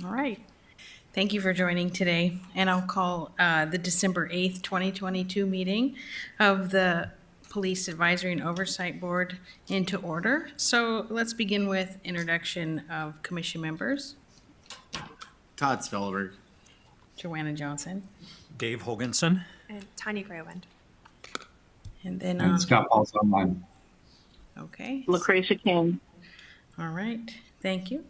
All right. Thank you for joining today. And I'll call the December 8th, 2022 meeting of the Police Advisory and Oversight Board into order. So let's begin with introduction of commission members. Todd Spellberg. Joanna Johnson. Dave Hoganson. And Tanya Graywind. And then, And Scott Paul's online. okay. Lucretia King. All right. Thank you.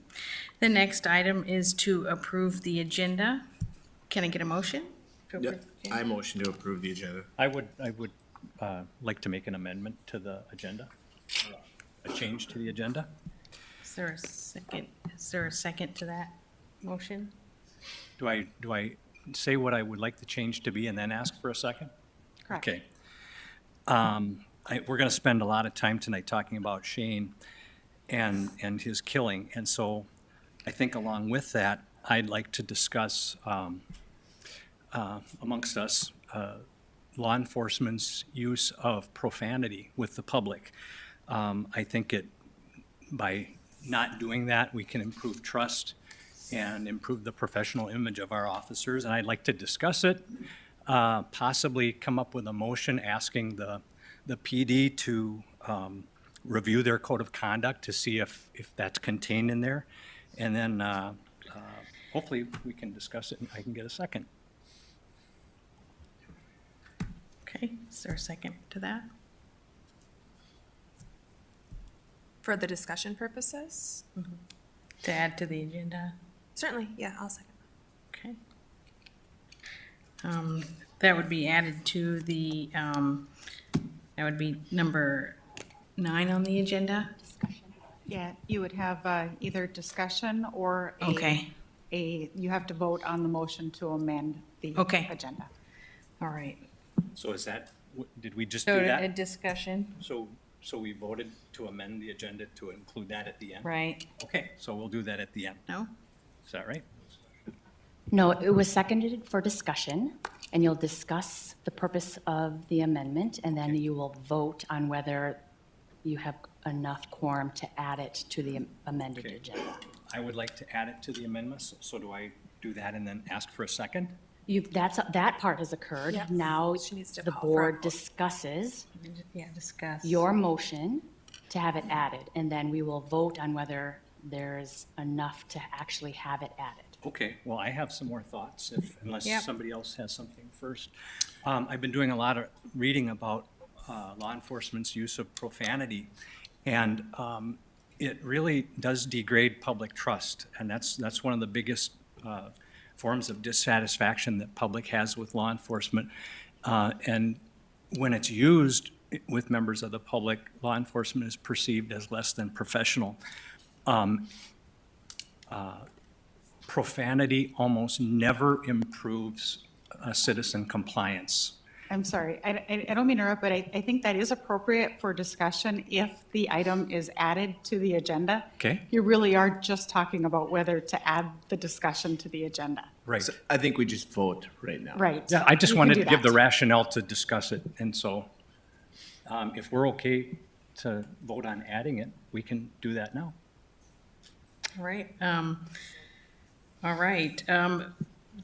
The next item is to approve the agenda. Can I get a motion? to Yep. approve the agenda? I motion to approve the agenda. I would like to make an amendment to the agenda, a change to the agenda. Is there a second? Is there a second to that motion? Do I say what I would like the change to be and then ask for a second? Correct. Okay. We're going to spend a lot of time tonight talking about Shane and his killing. And so I think along with that, I'd like to discuss amongst us law enforcement's use of profanity with the public. I think by not doing that, we can improve trust and improve the professional image of our officers. And I'd like to discuss it, possibly come up with a motion asking the PD to review their code of conduct to see if that's contained in there. And then hopefully we can discuss it and I can get a second. Okay, is there a second to that? For the discussion purposes? To add to the agenda? Certainly, yeah, I'll second. Okay. That would be added to the, that would be number 9 on the agenda? Yeah, you would have either discussion or Okay, you have to vote on the motion to amend the Okay. agenda. all right. So is that, did we just So do a that? discussion, So we voted to amend the agenda to include that at the end? right? Okay, so we'll do that at the end. No? Is that right? No, it was seconded for discussion, and you'll discuss the purpose of the amendment, and then you will vote on whether you have enough quorum to add it to the amended Okay. agenda. I would like to add it to the amendments, so do I do that and then ask for a second? That part has occurred. Yep. Now, She needs to the call for a board vote. discusses Yeah, discuss. your motion to have it added, and then we will vote on whether there's enough to actually have it added. Okay, well, I have some more thoughts, unless Yep. somebody else has something first. I've been doing a lot of reading about law enforcement's use of profanity, and it really does degrade public trust, and that's one of the biggest forms of dissatisfaction that public has with law enforcement. And when it's used with members of the public, law enforcement is perceived as less than professional. Profanity almost never improves citizen compliance. I'm sorry, I don't mean to interrupt, but I think that is appropriate for discussion if the item is added to the agenda. Okay. You really are just talking about whether to add the discussion to the agenda. Right. So I think we just vote right now. Right. Yeah, I just You can wanted do to give the that. rationale to discuss it, and so if we're okay to vote on adding it, we can do that now. All right. All right.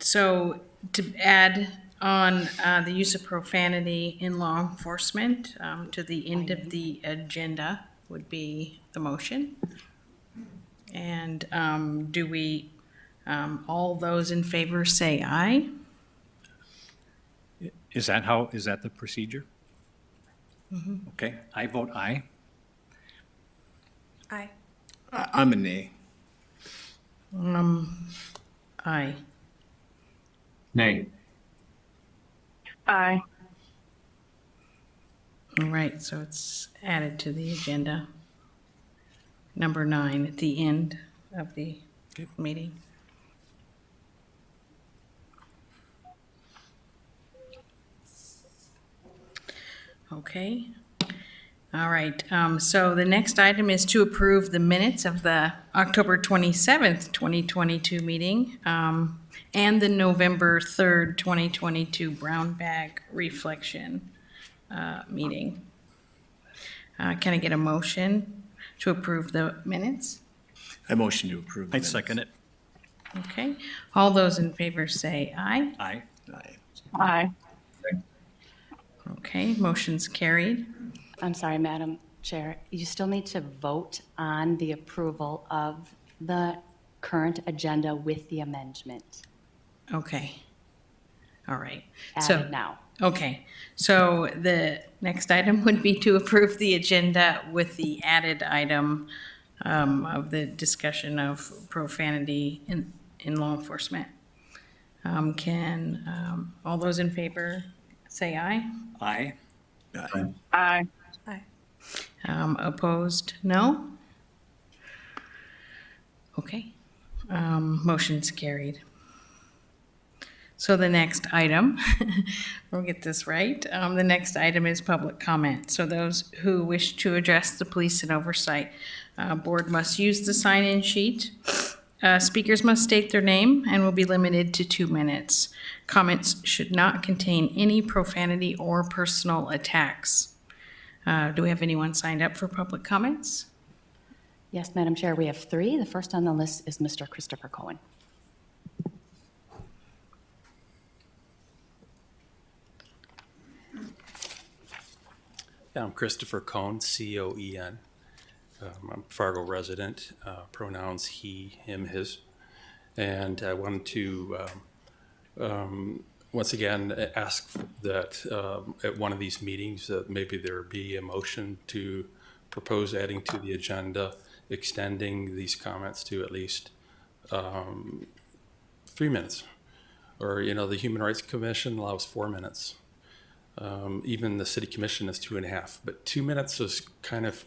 So to add on the use of profanity in law enforcement to the end of the agenda would be the motion. And do we, all those in favor say aye? Is that the procedure? Okay, I vote aye. Aye. I'm a nay. Aye. Nay. Aye. All right, so it's added to the agenda. Number 9 at the end of the meeting. Okay. All right, so the next item is to approve the minutes of the October 27th, 2022 meeting, and the November 3rd, 2022 Brown Bag Reflection meeting. Can I get a motion to approve the minutes? I motion to approve. the I'd second minutes. it. Okay, all those in favor say aye. Aye. Aye. Aye. Okay, motion's carried. I'm sorry, Madam Chair, you still need to vote on the approval of the current agenda with the amendment Okay. All right. So, added now. okay, so the next item would be to approve the agenda with the added item of the discussion of profanity in law enforcement. Can all those in favor say aye? Aye. Aye. Aye. Opposed, no? Okay, motion's carried. So the next item, we'll get this right, the next item is public comment. So those who wish to address the Police and Oversight Board must use the sign-in sheet. Speakers must state their name and will be limited to 2 minutes. Comments should not contain any profanity or personal attacks. Do we have anyone signed up for public comments? Yes, Madam Chair, we have 3. The first on the list is Mr. Christopher Cohen. Yeah, I'm Christopher Cohn, C-O-E-N. I'm a Fargo resident, pronouns he, him, his. And I wanted to, once again, ask that at one of these meetings, that maybe there be a motion to propose adding to the agenda, extending these comments to at least 3 minutes. Or, the Human Rights Commission allows 4 minutes. Even the city commission is 2.5, but 2 minutes is kind of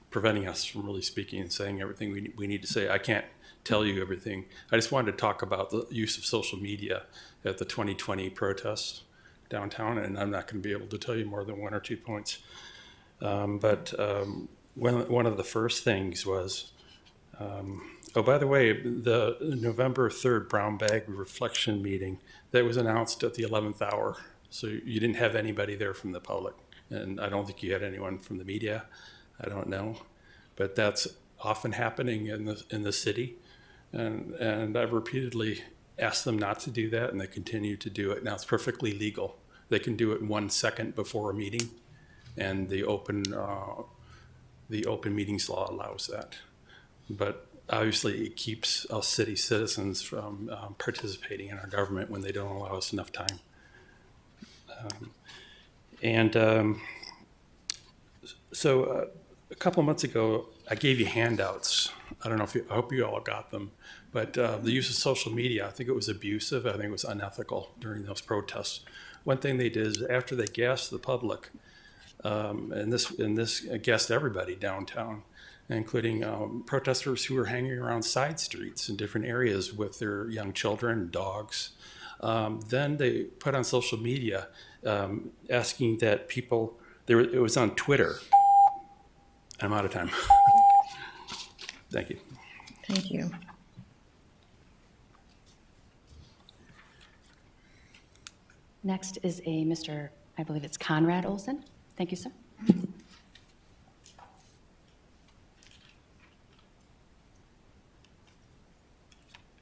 preventing us from really speaking and saying everything we need to say. I can't tell you everything. I just wanted to talk about the use of social media at the 2020 protests downtown, and I'm not going to be able to tell you more than 1 or 2 points. But one of the first things was, oh, by the way, the November 3rd Brown Bag Reflection meeting, that was announced at the 11th hour. So you didn't have anybody there from the public, and I don't think you had anyone from the media. I don't know, but that's often happening in the city, and I've repeatedly asked them not to do that, and they continue to do it. Now it's perfectly legal. They can do it 1 second before a meeting, and the open meetings law allows that. But obviously, it keeps us city citizens from participating in our government when they don't allow us enough time. So a couple of months ago, I gave you handouts. I don't know I hope you all got them, but the use of social media, I think it was abusive. I think it was unethical during those protests. One thing they did is after they gassed the public, and this gassed everybody downtown, including protesters who were hanging around side streets in different areas with their young children, dogs. Then they put on social media asking that people, it was on Twitter. I'm out of time. Thank you. Thank you. Next is a Mr., I believe it's Conrad Olson. Thank you, sir.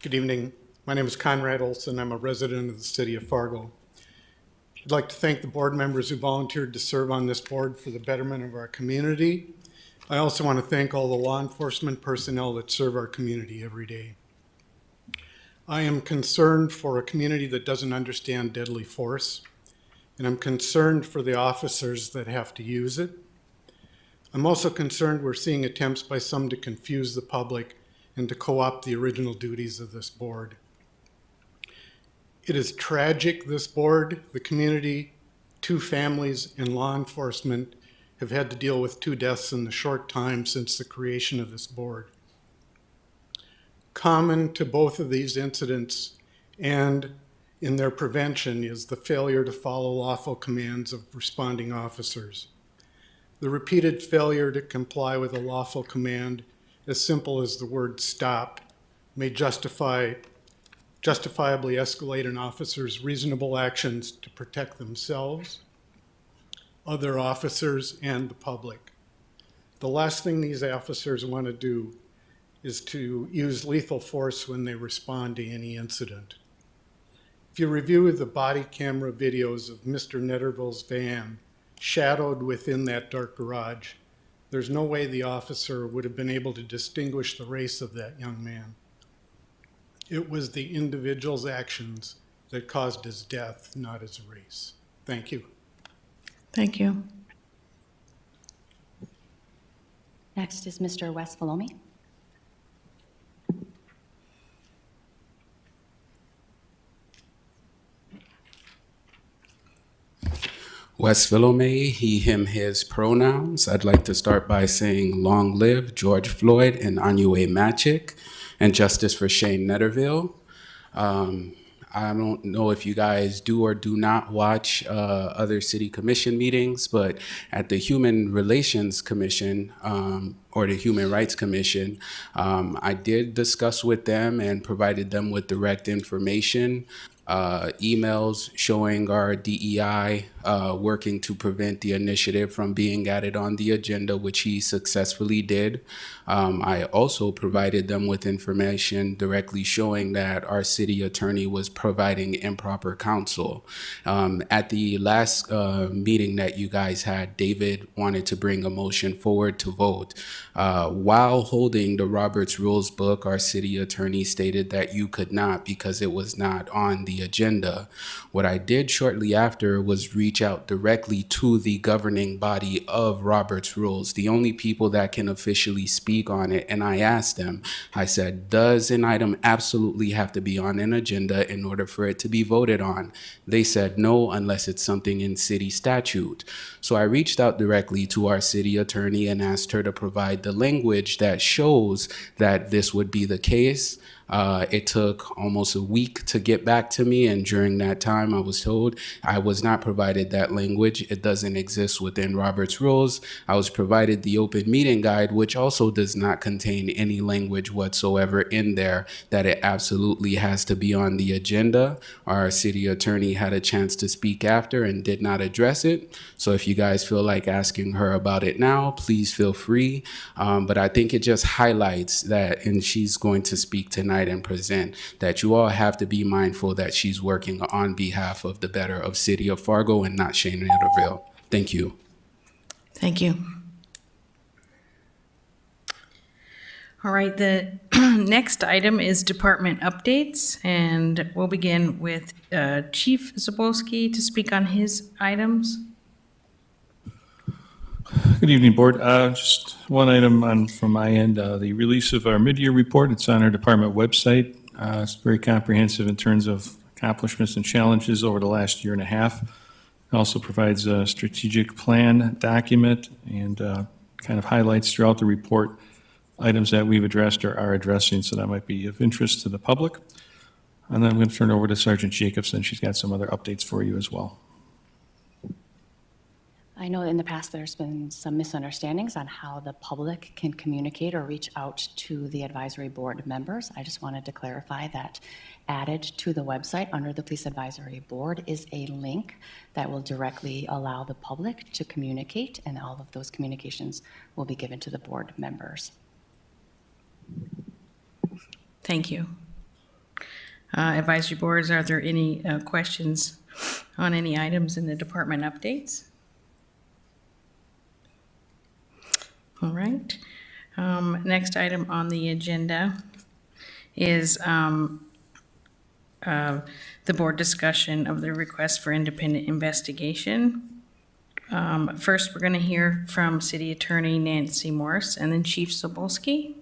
Good evening. My name is Conrad Olson. I'm a resident of the city of Fargo. I'd like to thank the board members who volunteered to serve on this board for the betterment of our community. I also want to thank all the law enforcement personnel that serve our community every day. I am concerned for a community that doesn't understand deadly force, and I'm concerned for the officers that have to use it. I'm also concerned we're seeing attempts by some to confuse the public and to co-opt the original duties of this board. It is tragic this board, the community, 2 families, and law enforcement have had to deal with 2 deaths in the short time since the creation of this board. Common to both of these incidents and in their prevention is the failure to follow lawful commands of responding officers. The repeated failure to comply with a lawful command, as simple as the word stop, may justifiably escalate an officer's reasonable actions to protect themselves, other officers, and the public. The last thing these officers want to do is to use lethal force when they respond to any incident. If you review the body camera videos of Mr. Netterville's van shadowed within that dark garage, there's no way the officer would have been able to distinguish the race of that young man. It was the individual's actions that caused his death, not his race. Thank you. Thank you. Next is Mr. Wes Valomi. Wes Villome, he, him, his pronouns. I'd like to start by saying long live George Floyd and Anue Matchik, and justice for Shane Netterville. I don't know if you guys do or do not watch other city commission meetings, but at the Human Relations Commission or the Human Rights Commission, I did discuss with them and provided them with direct information, emails showing our DEI working to prevent the initiative from being added on the agenda, which he successfully did. I also provided them with information directly showing that our city attorney was providing improper counsel. At the last meeting that you guys had, David wanted to bring a motion forward to vote. While holding the Roberts Rules book, our city attorney stated that you could not because it was not on the agenda. What I did shortly after was reach out directly to the governing body of Roberts Rules, the only people that can officially speak on it. And I asked them, I said, does an item absolutely have to be on an agenda in order for it to be voted on? They said no, unless it's something in city statute. So I reached out directly to our city attorney and asked her to provide the language that shows that this would be the case. It took almost a week to get back to me, and during that time I was told I was not provided that language. It doesn't exist within Robert's Rules. I was provided the open meeting guide, which also does not contain any language whatsoever in there that it absolutely has to be on the agenda. Our city attorney had a chance to speak after and did not address it. So if you guys feel like asking her about it now, please feel free. But I think it just highlights that, and she's going to speak tonight and present, that you all have to be mindful that she's working on behalf of the better of City of Fargo and not Shane Netterville. Thank you. Thank you. All right, the next item is department updates, and we'll begin with Chief Zabolski to speak on his items. Good evening, Board. Just one item from my end, the release of our mid-year report. It's on our department website. It's very comprehensive in terms of accomplishments and challenges over the last year and a half. It also provides a strategic plan document and kind of highlights throughout the report items that we've addressed or are addressing, so that might be of interest to the public. And then I'm going to turn it over to Sergeant Jacobson. She's got some other updates for you as well. I know in the past there's been some misunderstandings on how the public can communicate or reach out to the advisory board members. I just wanted to clarify that added to the website under the Police Advisory Board is a link that will directly allow the public to communicate, and all of those communications will be given to the board members. Thank you. Advisory boards, are there any questions on any items in the department updates? All right. Next item on the agenda is the board discussion of the request for independent investigation. First, we're going to hear from City Attorney Nancy Morris and then Chief Zabolski.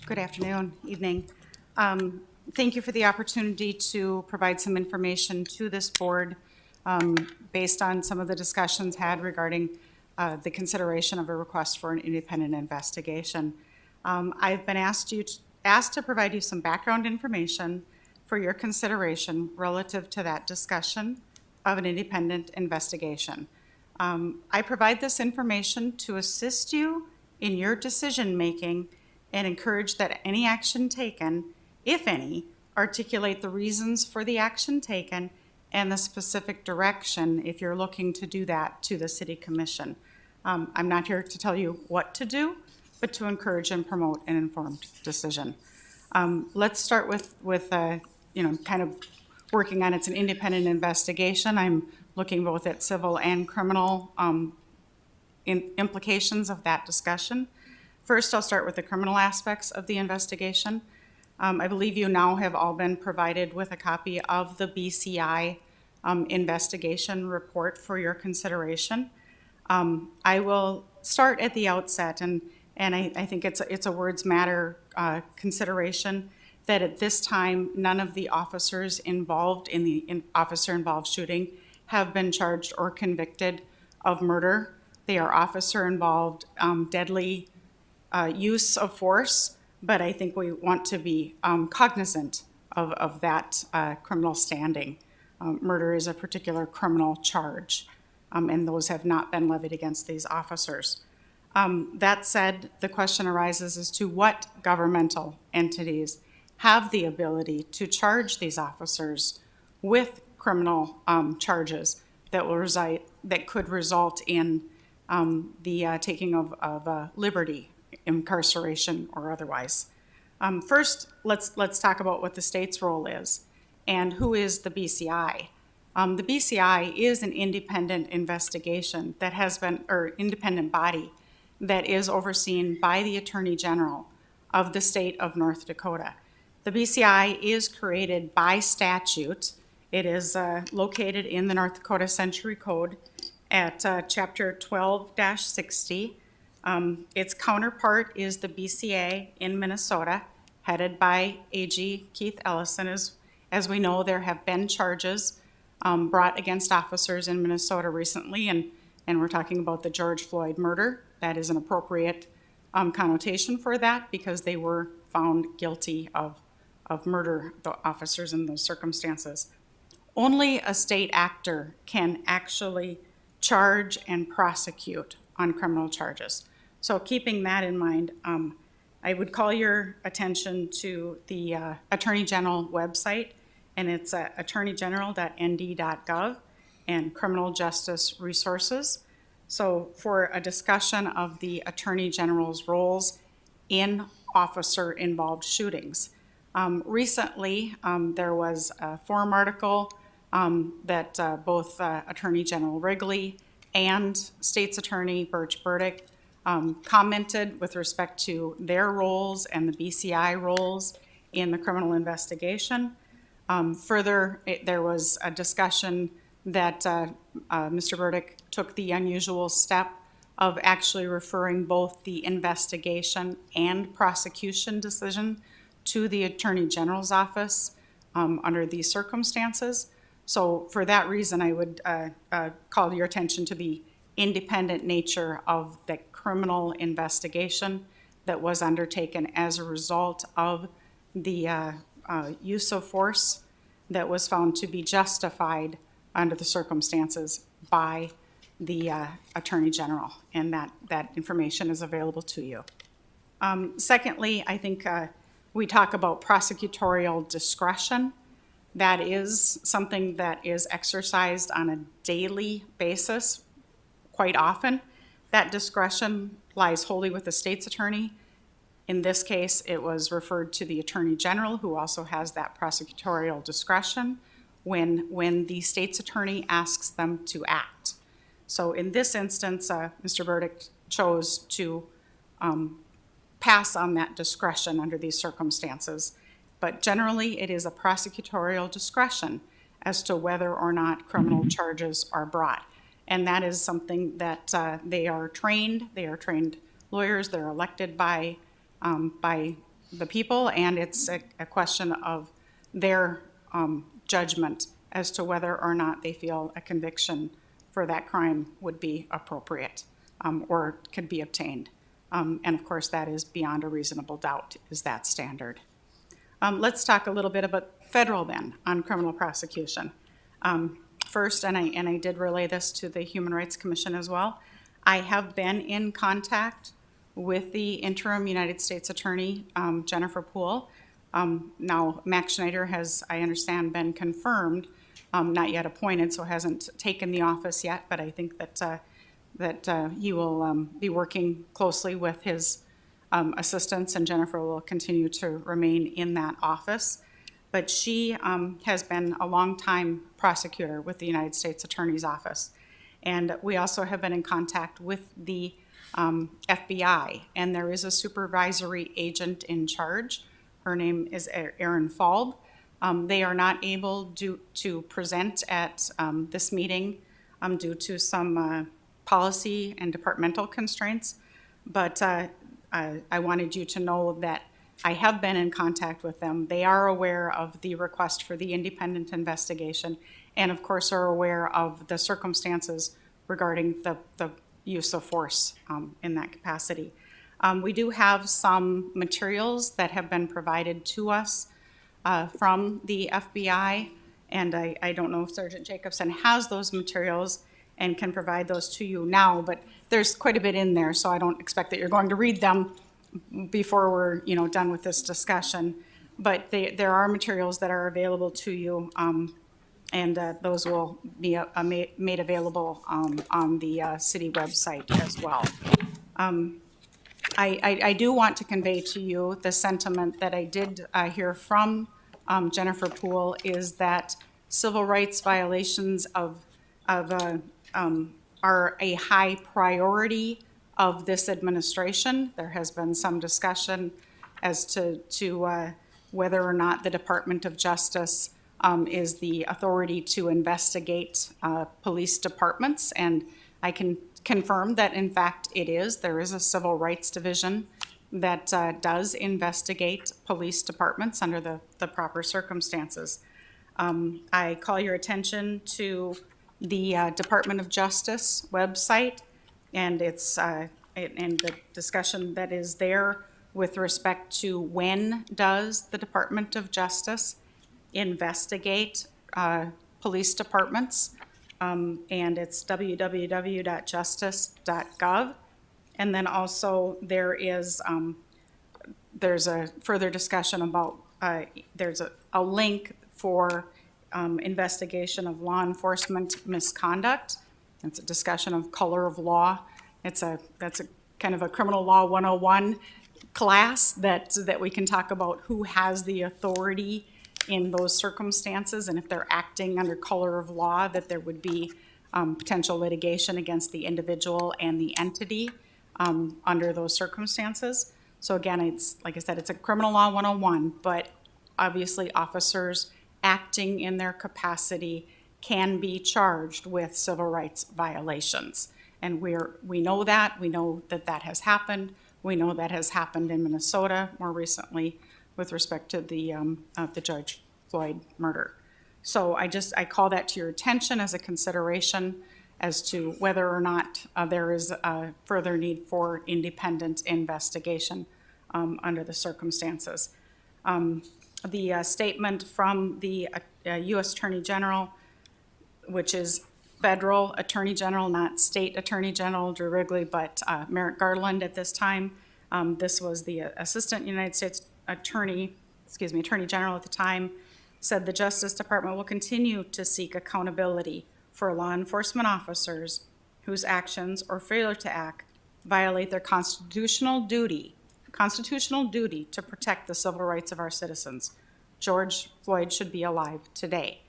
Good afternoon, evening. Thank you for the opportunity to provide some information to this board based on some of the discussions had regarding the consideration of a request for an independent investigation. I've been asked to provide you some background information for your consideration relative to that discussion of an independent investigation. I provide this information to assist you in your decision-making and encourage that any action taken, if any, articulate the reasons for the action taken and the specific direction if you're looking to do that to the city commission. I'm not here to tell you what to do, but to encourage and promote an informed decision. Let's start with kind of working on it's an independent investigation. I'm looking both at civil and criminal implications of that discussion. First, I'll start with the criminal aspects of the investigation. I believe you now have all been provided with a copy of the BCI investigation report for your consideration. I will start at the outset, and I think it's a words matter consideration that at this time, none of the officers involved in the officer-involved shooting have been charged or convicted of murder. They are officer-involved deadly use of force, but I think we want to be cognizant of that criminal standing. Murder is a particular criminal charge, and those have not been levied against these officers. That said, the question arises as to what governmental entities have the ability to charge these officers with criminal charges that could result in the taking of liberty, incarceration, or otherwise. First, let's talk about what the state's role is and who is the BCI. The BCI is an independent investigation that has been, or independent body that is overseen by the Attorney General of the state of North Dakota. The BCI is created by statute. It is located in the North Dakota Century Code at Chapter 12-60. Its counterpart is the BCA in Minnesota, headed by AG Keith Ellison. As we know, there have been charges brought against officers in Minnesota recently, and we're talking about the George Floyd murder. That is an appropriate connotation for that because they were found guilty of murder, the officers in those circumstances. Only a state actor can actually charge and prosecute on criminal charges. So keeping that in mind, I would call your attention to the Attorney General website, and it's attorneygeneral.nd.gov and criminal justice resources. So for a discussion of the Attorney General's roles in officer-involved shootings. Recently, there was a forum article that both Attorney General Wrigley and State's Attorney Birch Burdick commented with respect to their roles and the BCI roles in the criminal investigation. Further, there was a discussion that Mr. Burdick took the unusual step of actually referring both the investigation and prosecution decision to the Attorney General's office under these circumstances. So for that reason, I would call your attention to the independent nature of the criminal investigation that was undertaken as a result of the use of force that was found to be justified under the circumstances by the Attorney General, and that information is available to you. Secondly, I think we talk about prosecutorial discretion. That is something that is exercised on a daily basis quite often. That discretion lies wholly with the state's attorney. In this case, it was referred to the Attorney General, who also has that prosecutorial discretion when the state's attorney asks them to act. So in this instance, Mr. Burdick chose to pass on that discretion under these circumstances. But generally, it is a prosecutorial discretion as to whether or not criminal charges are brought. And that is something that they are trained lawyers, they're elected by the people, and it's a question of their judgment as to whether or not they feel a conviction for that crime would be appropriate or could be obtained. And of course, that is beyond a reasonable doubt is that standard. Let's talk a little bit about federal then on criminal prosecution. First, and I did relay this to the Human Rights Commission as well, I have been in contact with the interim United States Attorney, Jennifer Poole. Now, Max Schneider has, I understand, been confirmed, not yet appointed, so hasn't taken the office yet, but I think that he will be working closely with his assistants, and Jennifer will continue to remain in that office. But she has been a longtime prosecutor with the United States Attorney's Office. And we also have been in contact with the FBI, and there is a supervisory agent in charge. Her name is Erin Falb. They are not able to present at this meeting due to some policy and departmental constraints, but I wanted you to know that I have been in contact with them. They are aware of the request for the independent investigation, and of course are aware of the circumstances regarding the use of force in that capacity. We do have some materials that have been provided to us from the FBI, and I don't know if Sergeant Jacobson has those materials and can provide those to you now, but there's quite a bit in there, so I don't expect that you're going to read them before we're, done with this discussion. But there are materials that are available to you, and those will be made available on the city website as well. I do want to convey to you the sentiment that I did hear from Jennifer Poole, is that civil rights violations are a high priority of this administration. There has been some discussion as to whether or not the Department of Justice is the authority to investigate police departments, and I can confirm that in fact it is. There is a civil rights division that does investigate police departments under the proper circumstances. I call your attention to the Department of Justice website, and it's and the discussion that is there with respect to when does the Department of Justice investigate police departments, and it's www.justice.gov. And then also there's a further discussion about there's a link for investigation of law enforcement misconduct. It's a discussion of color of law. That's a kind of a criminal law 101 class that we can talk about who has the authority in those circumstances, and if they're acting under color of law, that there would be potential litigation against the individual and the entity under those circumstances. So again, it's, like I said, it's a criminal law 101, but obviously officers acting in their capacity can be charged with civil rights violations. And we know that that has happened. We know that has happened in Minnesota more recently with respect to the George Floyd murder. So I call that to your attention as a consideration as to whether or not there is a further need for independent investigation under the circumstances. The statement from the U.S. Attorney General, which is federal Attorney General, not state Attorney General Drew Wrigley, but Merrick Garland at this time. This was the Assistant United States Attorney General at the time, said the Justice Department will continue to seek accountability for law enforcement officers whose actions or failure to act violate their constitutional duty to protect the civil rights of our citizens. George Floyd should be alive today.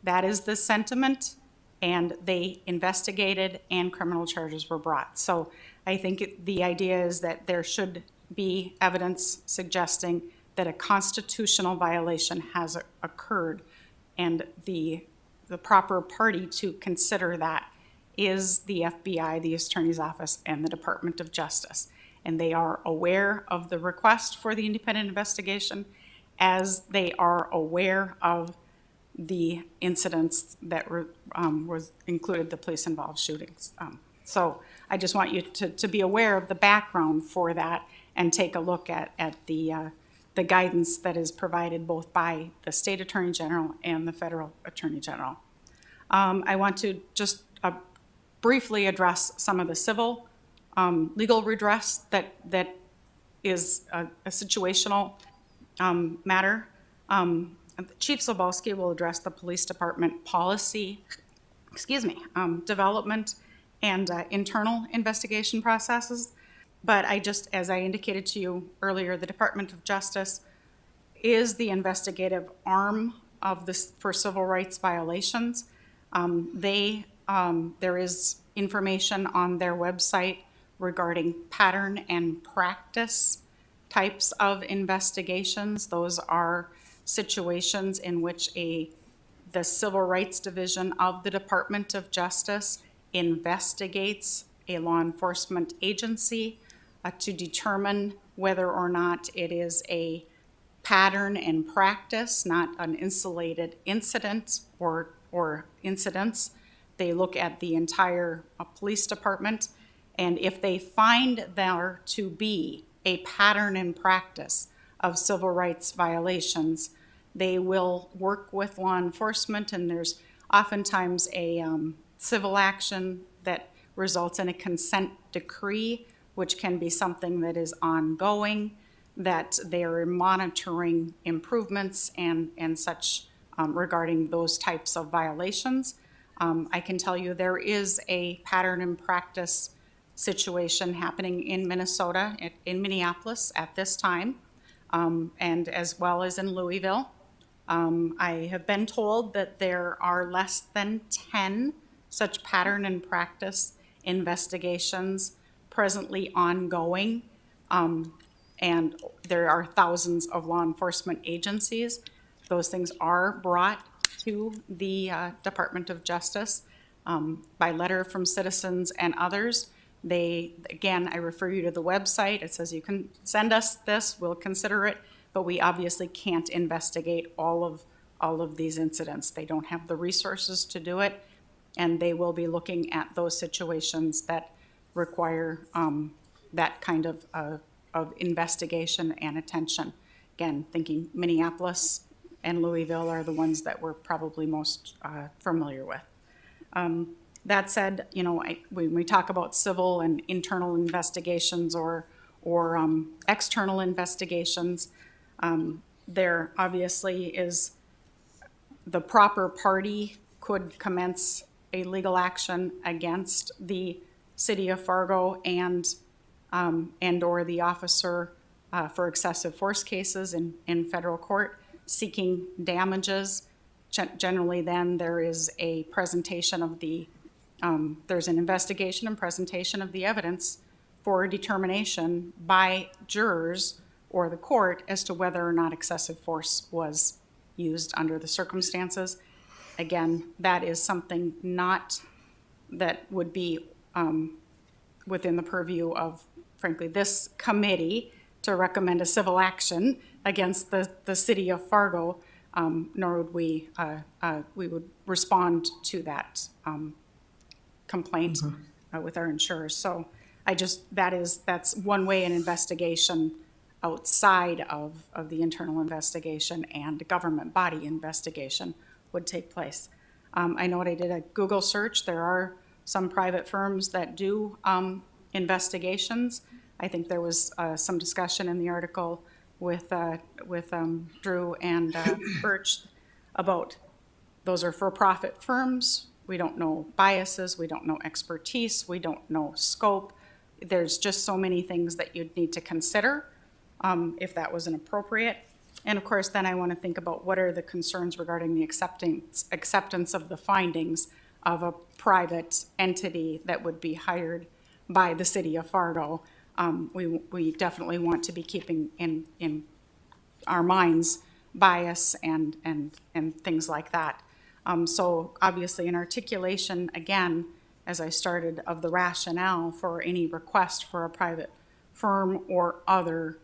That is the sentiment, and they investigated and criminal charges were brought. So I think the idea is that there should be evidence suggesting that a constitutional violation has occurred, and the proper party to consider that is the FBI, the U.S. Attorney's Office, and the Department of Justice. And they are aware of the request for the independent investigation, as they are aware of the incidents that was included the police-involved shootings. So I just want you to be aware of the background for that and take a look at the guidance that is provided both by the state attorney general and the federal attorney general. I want to just briefly address some of the civil legal redress that is a situational matter. Chief Sobolski will address the police department policy, development and internal investigation processes. But as I indicated to you earlier, the Department of Justice is the investigative arm of this for civil rights violations. There is information on their website regarding pattern and practice types of investigations. Those are situations in which the Civil Rights Division of the Department of Justice investigates a law enforcement agency to determine whether or not it is a pattern and practice, not an isolated incident or incidents. They look at the entire police department, and if they find there to be a pattern and practice of civil rights violations, they will work with law enforcement, and there's oftentimes a civil action that results in a consent decree, which can be something that is ongoing, that they are monitoring improvements and such regarding those types of violations. I can tell you there is a pattern and practice situation happening in Minnesota, in Minneapolis at this time, and as well as in Louisville. I have been told that there are less than 10 such pattern and practice investigations presently ongoing, and there are thousands of law enforcement agencies. Those things are brought to the Department of Justice by letter from citizens and others. Again, I refer you to the website. It says you can send us this, we'll consider it, but we obviously can't investigate all of these incidents. They don't have the resources to do it, and they will be looking at those situations that require that kind of investigation and attention. Again, thinking Minneapolis and Louisville are the ones that we're probably most familiar with. That said, when we talk about civil and internal investigations or external investigations, there obviously is the proper party could commence a legal action against the city of Fargo and or the officer for excessive force cases in federal court seeking damages. Generally then there is a presentation of there's an investigation and presentation of the evidence for a determination by jurors or the court as to whether or not excessive force was used under the circumstances. Again, that is something not that would be within the purview of, frankly, this committee to recommend a civil action against the city of Fargo, nor would we would respond to that complaint with our insurers. So that's one way an investigation outside of the internal investigation and government body investigation would take place. I know I did a Google search. There are some private firms that do investigations. I think there was some discussion in the article with Drew and Birch about those are for-profit firms. We don't know biases, we don't know expertise, we don't know scope. There's just so many things that you'd need to consider if that was inappropriate. And of course, then I want to think about what are the concerns regarding the acceptance of the findings of a private entity that would be hired by the city of Fargo. We definitely want to be keeping in our minds bias and things like that. So obviously an articulation, again, as I started, of the rationale for any request for a private firm or other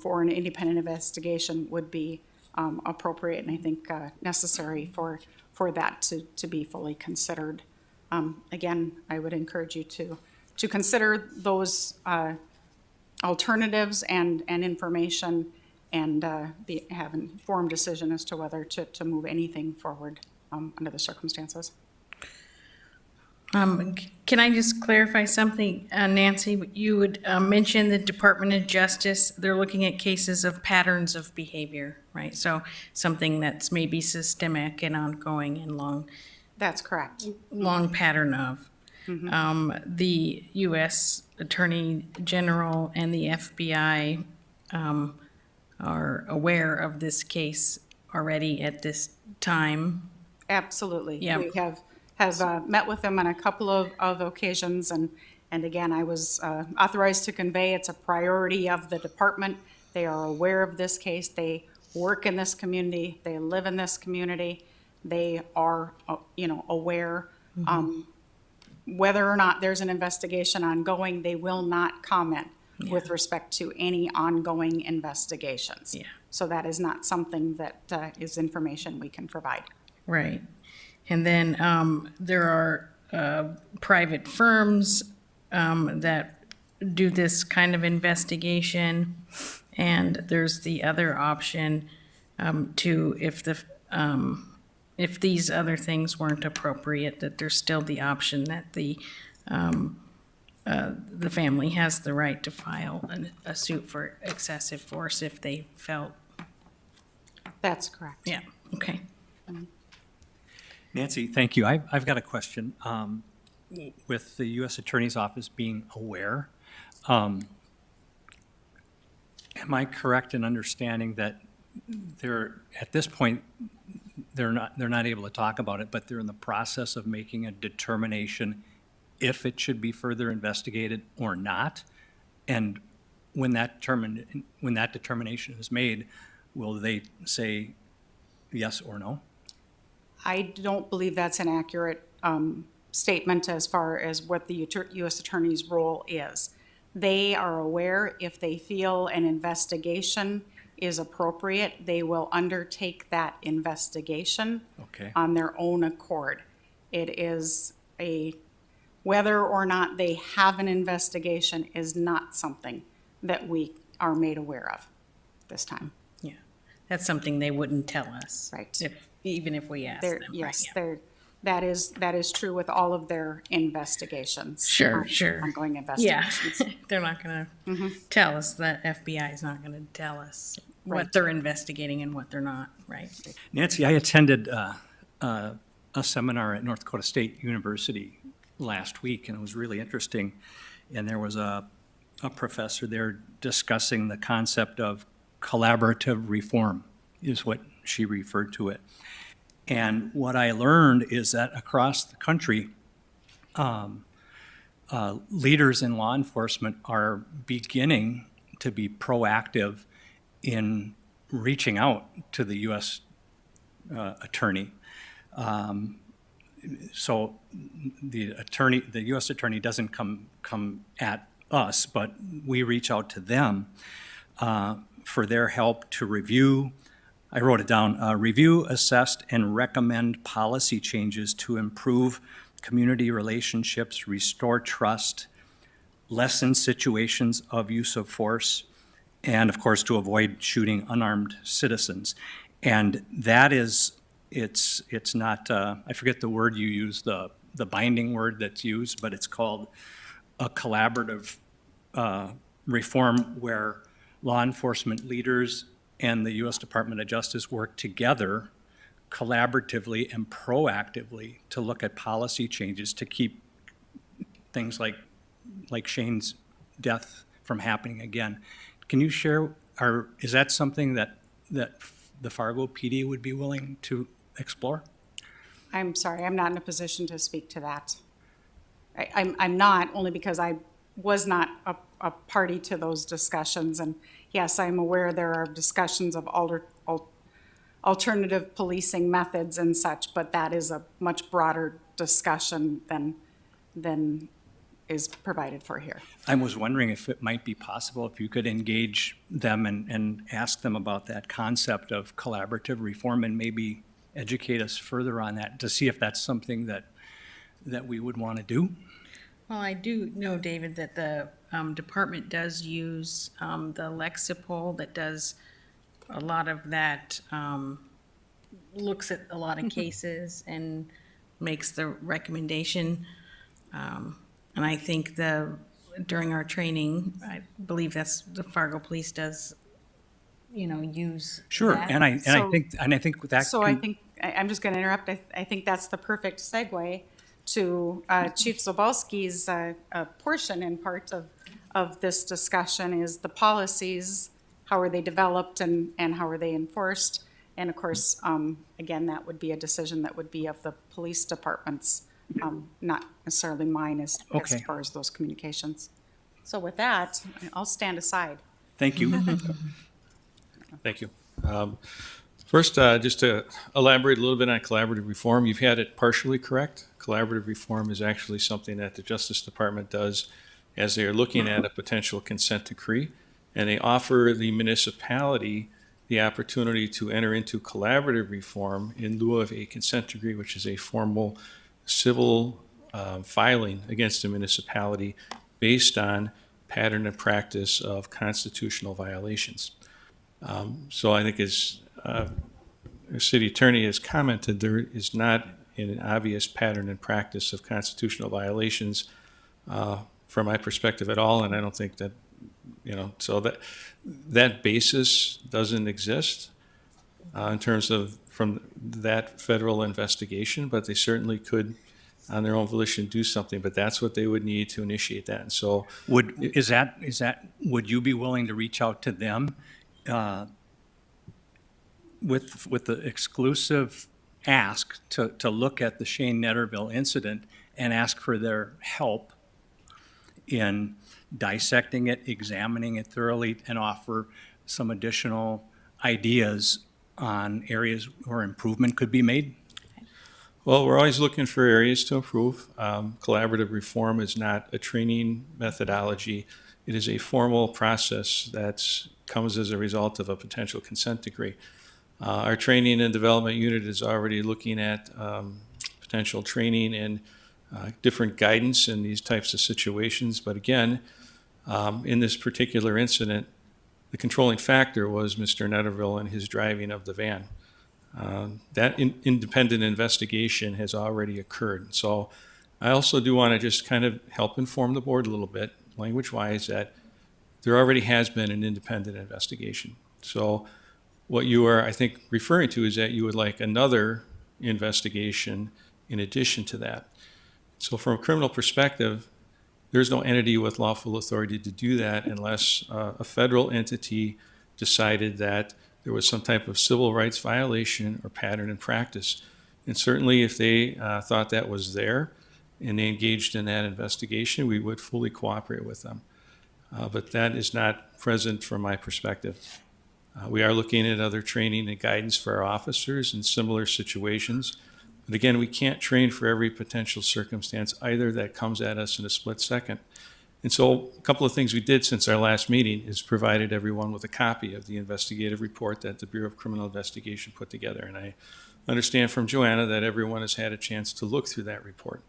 for an independent investigation would be appropriate and I think necessary for that to be fully considered. Again, I would encourage you to consider those alternatives and information and have an informed decision as to whether to move anything forward under the circumstances. Can I just clarify something, Nancy? You would mention the Department of Justice, they're looking at cases of patterns of behavior, right? So something that's maybe systemic and ongoing and That's correct. long pattern of. The U.S. Attorney General and the FBI are aware of this case already at this time. Absolutely. Yeah. We have met with them on a couple of occasions, and again, I was authorized to convey it's a priority of the department. They are aware of this case. They work in this community. They live in this community. They are, aware. Whether or not there's an investigation ongoing, they will not comment with respect to any ongoing investigations. Yeah. So that is not something that is information we can provide. Right. And then there are private firms that do this kind of investigation. And there's the other option to, if these other things weren't appropriate, that there's still the option that the family has the right to file a suit for excessive force if they felt, That's correct. yeah, okay. Nancy, thank you. I've got a question. With the U.S. Attorney's Office being aware, am I correct in understanding that at this point, they're not able to talk about it, but they're in the process of making a determination if it should be further investigated or not? And when that determination is made, will they say yes or no? I don't believe that's an accurate statement as far as what the U.S. Attorney's role is. They are aware if they feel an investigation is appropriate, they will undertake that investigation Okay. on their own accord. It is whether or not they have an investigation is not something that we are made aware of this time. Yeah, that's something they wouldn't tell us. Right. Even if we asked They're- them. Yes, right, that is true with all of their investigations. Sure, sure. Ongoing yeah. investigations. Yeah, they're not gonna tell us, the FBI is not gonna tell us what Right. they're investigating and what they're not, right? Nancy, I attended a seminar at North Dakota State University last week, and it was really interesting. And there was a professor there discussing the concept of collaborative reform, is what she referred to it. And what I learned is that across the country, leaders in law enforcement are beginning to be proactive in reaching out to the U.S. Attorney. So the U.S. Attorney doesn't come at us, but we reach out to them for their help to review. I wrote it down, review, assess, and recommend policy changes to improve community relationships, restore trust, lessen situations of use of force, and of course, to avoid shooting unarmed citizens. And that is, it's not, I forget the word you use, the binding word that's used, but it's called a collaborative reform where law enforcement leaders and the U.S. Department of Justice work together collaboratively and proactively to look at policy changes to keep things like Shane's death from happening again. Can you share, is that something that the Fargo PD would be willing to explore? I'm sorry, I'm not in a position to speak to that. I'm not, only because I was not a party to those discussions. And yes, I'm aware there are discussions of alternative policing methods and such, but that is a much broader discussion than is provided for here. I was wondering if it might be possible if you could engage them and ask them about that concept of collaborative reform and maybe educate us further on that to see if that's something that we would want to do. Well, I do know, David, that the department does use the Lexipol that does a lot of that, looks at a lot of cases and makes the recommendation And I think during our training, I believe that's, the Fargo Police does, use Sure, that. and I So- think that So I can, think, I'm just going to interrupt. I think that's the perfect segue to Chief Zabalski's portion and part of this discussion is the policies, how are they developed and how are they enforced? And of course, again, that would be a decision that would be of the police departments, not necessarily mine as Okay. far as those communications. So with that, I'll stand aside. thank you. Thank you. First, just to elaborate a little bit on collaborative reform, you've had it partially correct. Collaborative reform is actually something that the Justice Department does as they are looking at a potential consent decree, and they offer the municipality the opportunity to enter into collaborative reform in lieu of a consent decree, which is a formal civil filing against a municipality based on pattern and practice of constitutional violations. So I think as the city attorney has commented, there is not an obvious pattern and practice of constitutional violations from my perspective at all, and I don't think that, so that basis doesn't exist in terms of from that federal investigation, but they certainly could, on their own volition, do something, but that's what they would need to initiate that. And so Would would you be willing to reach out to them with the exclusive ask to look at the Shane Netterville incident and ask for their help in dissecting it, examining it thoroughly, and offer some additional ideas on areas where improvement could be made? Well, we're always looking for areas to improve. Collaborative reform is not a training methodology. It is a formal process that comes as a result of a potential consent decree. Our training and development unit is already looking at potential training and different guidance in these types of situations. But again, in this particular incident, the controlling factor was Mr. Netterville and his driving of the van. That independent investigation has already occurred. So I also do want to just kind of help inform the board a little bit, language-wise, that there already has been an independent investigation. So what you are, I think, referring to is that you would like another investigation in addition to that. So from a criminal perspective, there's no entity with lawful authority to do that unless a federal entity decided that there was some type of civil rights violation or pattern in practice. And certainly if they thought that was there and they engaged in that investigation, we would fully cooperate with them. But that is not present from my perspective. We are looking at other training and guidance for our officers in similar situations. But again, we can't train for every potential circumstance either that comes at us in a split second. And so a couple of things we did since our last meeting is provided everyone with a copy of the investigative report that the Bureau of Criminal Investigation put together. And I understand from Joanna that everyone has had a chance to look through that report.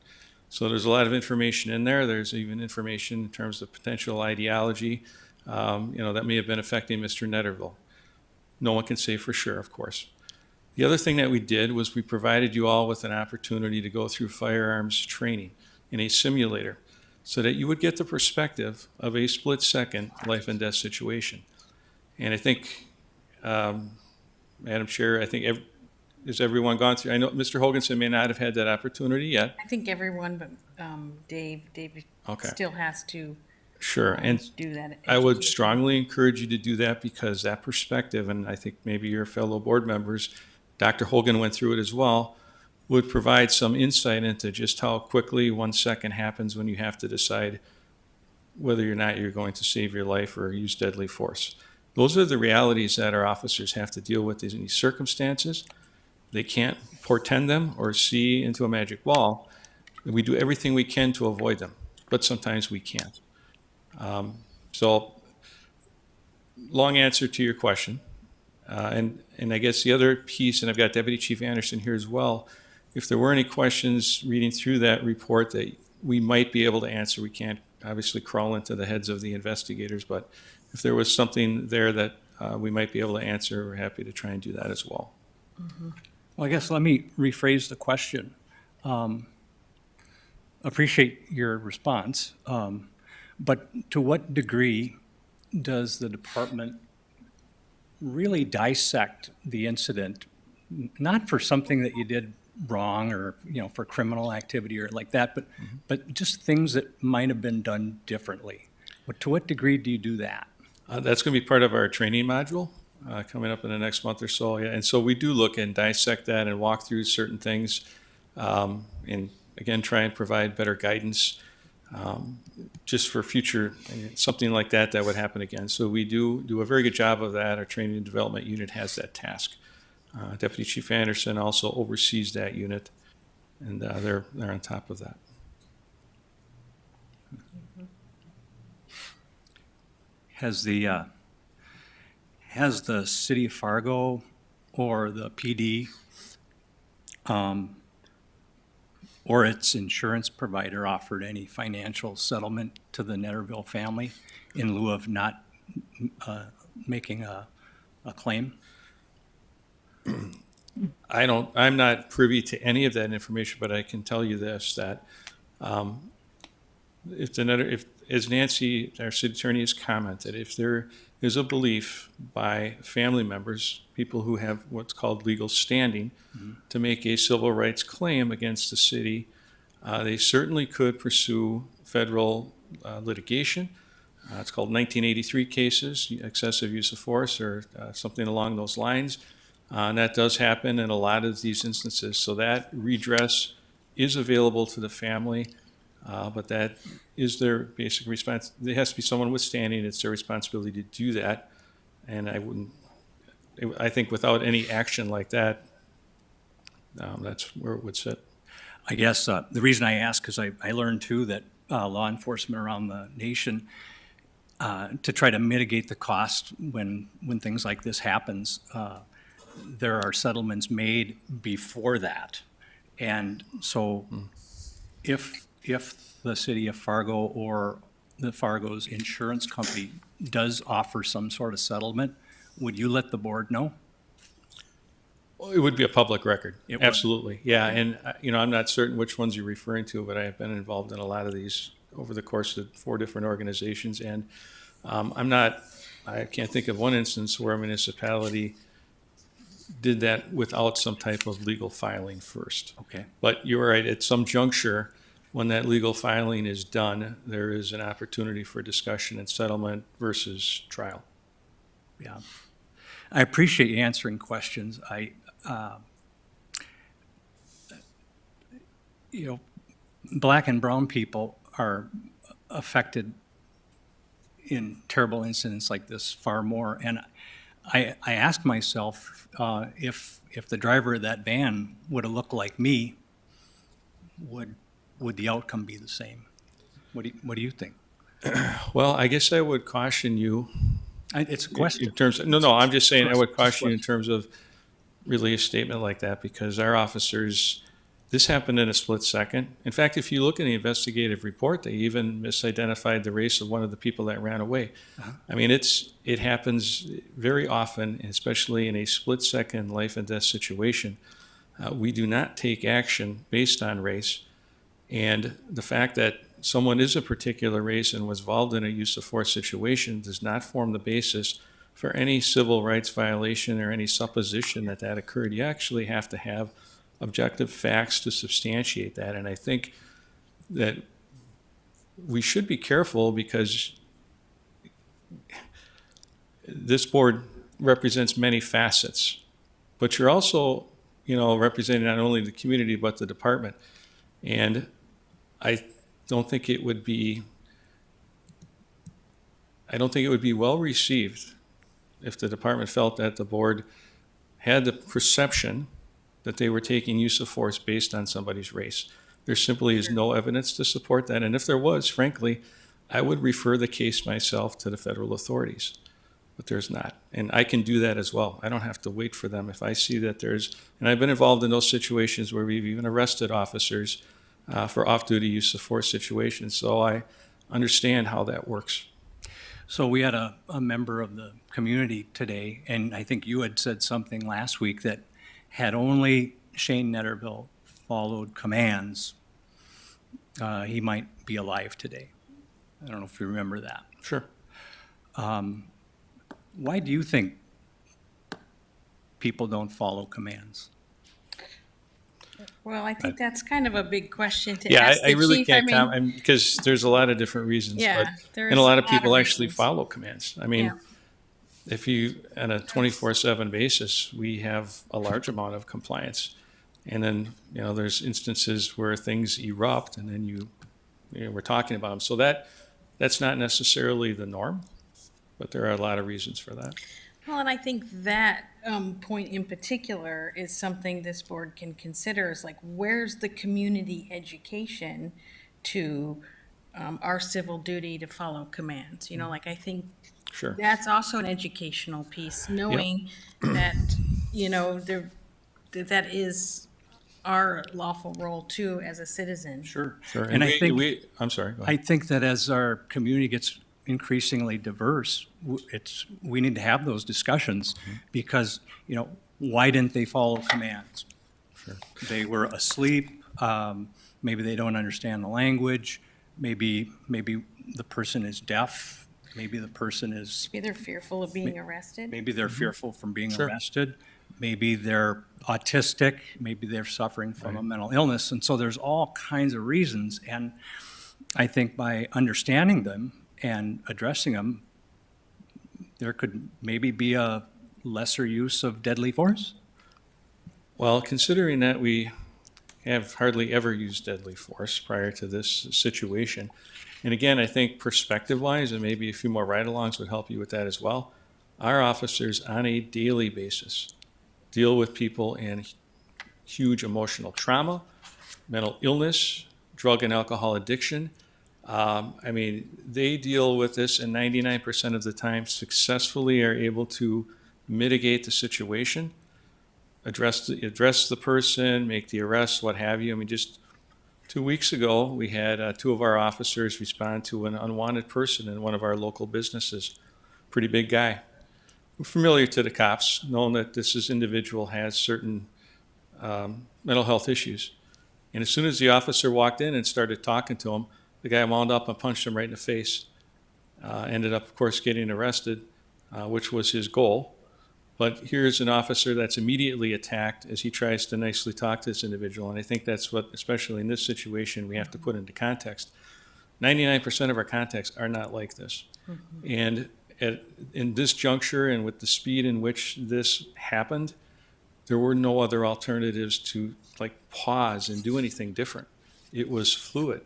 So there's a lot of information in there. There's even information in terms of potential ideology, that may have been affecting Mr. Netterville. No one can say for sure, of course. The other thing that we did was we provided you all with an opportunity to go through firearms training in a simulator so that you would get the perspective of a split-second life and death situation. And I think, Madam Chair, has everyone gone through? I know Mr. Hoganson may not have had that opportunity yet. I think everyone, but Dave Okay. still has to Sure, and do that. I would strongly encourage you to do that because that perspective, and I think maybe your fellow board members, Dr. Hogan went through it as well, would provide some insight into just how quickly 1 second happens when you have to decide whether or not you're going to save your life or use deadly force. Those are the realities that our officers have to deal with in these circumstances. They can't portend them or see into a magic wall. We do everything we can to avoid them, but sometimes we can't. So, long answer to your question. And I guess the other piece, and I've got Deputy Chief Anderson here as well, if there were any questions reading through that report that we might be able to answer, we can't obviously crawl into the heads of the investigators, but if there was something there that we might be able to answer, we're happy to try and do that as well. Well, I guess let me rephrase the question. appreciate your response, but to what degree does the department really dissect the incident, not for something that you did wrong or, for criminal activity or like that, but just things that might have been done differently? To what degree do you do that? That's going to be part of our training module coming up in the next month or so. Yeah. And so we do look and dissect that and walk through certain things, and again, try and provide better guidance just for future, something like that would happen again. So we do a very good job of that. Our training and development unit has that task. Deputy Chief Anderson also oversees that unit, and they're on top of that. Has the city of Fargo or the PD or its insurance provider offered any financial settlement to the Netterville family in lieu of not making a claim? I'm not privy to any of that information, but I can tell you this, that as Nancy, our city attorney, has commented, if there is a belief by family members, people who have what's called legal standing, to make a civil rights claim against the city, they certainly could pursue federal litigation. It's called 1983 cases, excessive use of force or something along those lines. And that does happen in a lot of these instances. So that redress is available to the family, but that is their basic response. There has to be someone with standing. It's their responsibility to do that. And I think without any action like that, that's where it would sit. I guess the reason I ask is I learned too that law enforcement around the nation, to try to mitigate the cost when things like this happens, there are settlements made before that. And so if the city of Fargo or the Fargo's insurance company does offer some sort of settlement, would you let the board know? Well, it would be a public record. It would. Absolutely. Yeah. And, I'm not certain which ones you're referring to, but I have been involved in a lot of these over the course of 4 different organizations. And I can't think of one instance where a municipality did that without some type of legal filing first. Okay. But you're right, at some juncture, when that legal filing is done, there is an opportunity for discussion and settlement versus trial. Yeah. I appreciate you answering questions. Black and brown people are affected in terrible incidents like this far more. And I ask myself if the driver of that van would have looked like me, would the outcome be the same? What do you think? Well, I guess I would caution you. It's a question. In terms of, no, I'm just saying I would caution you in terms of really a statement like that, because our officers, this happened in a split second. In fact, if you look in the investigative report, they even misidentified the race of one of the people that ran away. Uh-huh. I mean, it happens very often, especially in a split second life and death situation. We do not take action based on race. And the fact that someone is a particular race and was involved in a use of force situation does not form the basis for any civil rights violation or any supposition that occurred. You actually have to have objective facts to substantiate that. And I think that we should be careful, because this board represents many facets, but you're also, representing not only the community, but the department. And I don't think it would be well received if the department felt that the board had the perception that they were taking use of force based on somebody's race. There simply is no evidence to support that. And if there was, frankly, I would refer the case myself to the federal authorities, but there's not. And I can do that as well. I don't have to wait for them. If I see that and I've been involved in those situations where we've even arrested officers for off-duty use of force situations. So I understand how that works. So we had a member of the community today, and I think you had said something last week that had only Shane Netterville followed commands, he might be alive today. I don't know if you remember that. Sure. Why do you think people don't follow commands? Well, I think that's kind of a big question to Yeah, ask I the really chief. can't comment, because there's a lot of different reasons. Yeah, but there And a is lot of a lot of people actually reasons. follow commands. I mean, Yeah. if you, on a 24/7 basis, we have a large amount of compliance. And then, there's instances where things erupt, and then we're talking about them. So that's not necessarily the norm, but there are a lot of reasons for that. Well, and I think that point in particular is something this board can consider, is like, where's the community education to our civil duty to follow commands? Like, I think Sure. that's also an educational piece, knowing that, that is our lawful role too as a citizen. Sure. And I think- I'm sorry, go ahead. I think that as our community gets increasingly diverse, we need to have those discussions because, why didn't they follow commands? Sure. They were asleep, maybe they don't understand the language, maybe the person is deaf, maybe the person is, Maybe they're fearful of being arrested. maybe they're fearful from being Sure. arrested, maybe they're autistic, maybe they're suffering from a mental illness, and so there's all kinds of reasons, and I think by understanding them and addressing them, there could maybe be a lesser use of deadly force. Well, considering that we have hardly ever used deadly force prior to this situation, and again, I think perspective-wise, and maybe a few more ride-alongs would help you with that as well, our officers on a daily basis deal with people in huge emotional trauma, mental illness, drug and alcohol addiction. They deal with this, and 99% of the time successfully are able to mitigate the situation, address the person, make the arrest, what have you. Just 2 weeks ago, we had two of our officers respond to an unwanted person in one of our local businesses. Pretty big guy. Familiar to the cops, knowing that this individual has certain mental health issues. And as soon as the officer walked in and started talking to him, the guy wound up and punched him right in the face. Ended up, of course, getting arrested, which was his goal. But here's an officer that's immediately attacked as he tries to nicely talk to this individual. And I think that's what, especially in this situation, we have to put into context. 99% of our contacts are not like this. And in this juncture and with the speed in which this happened, there were no other alternatives to pause and do anything different. It was fluid.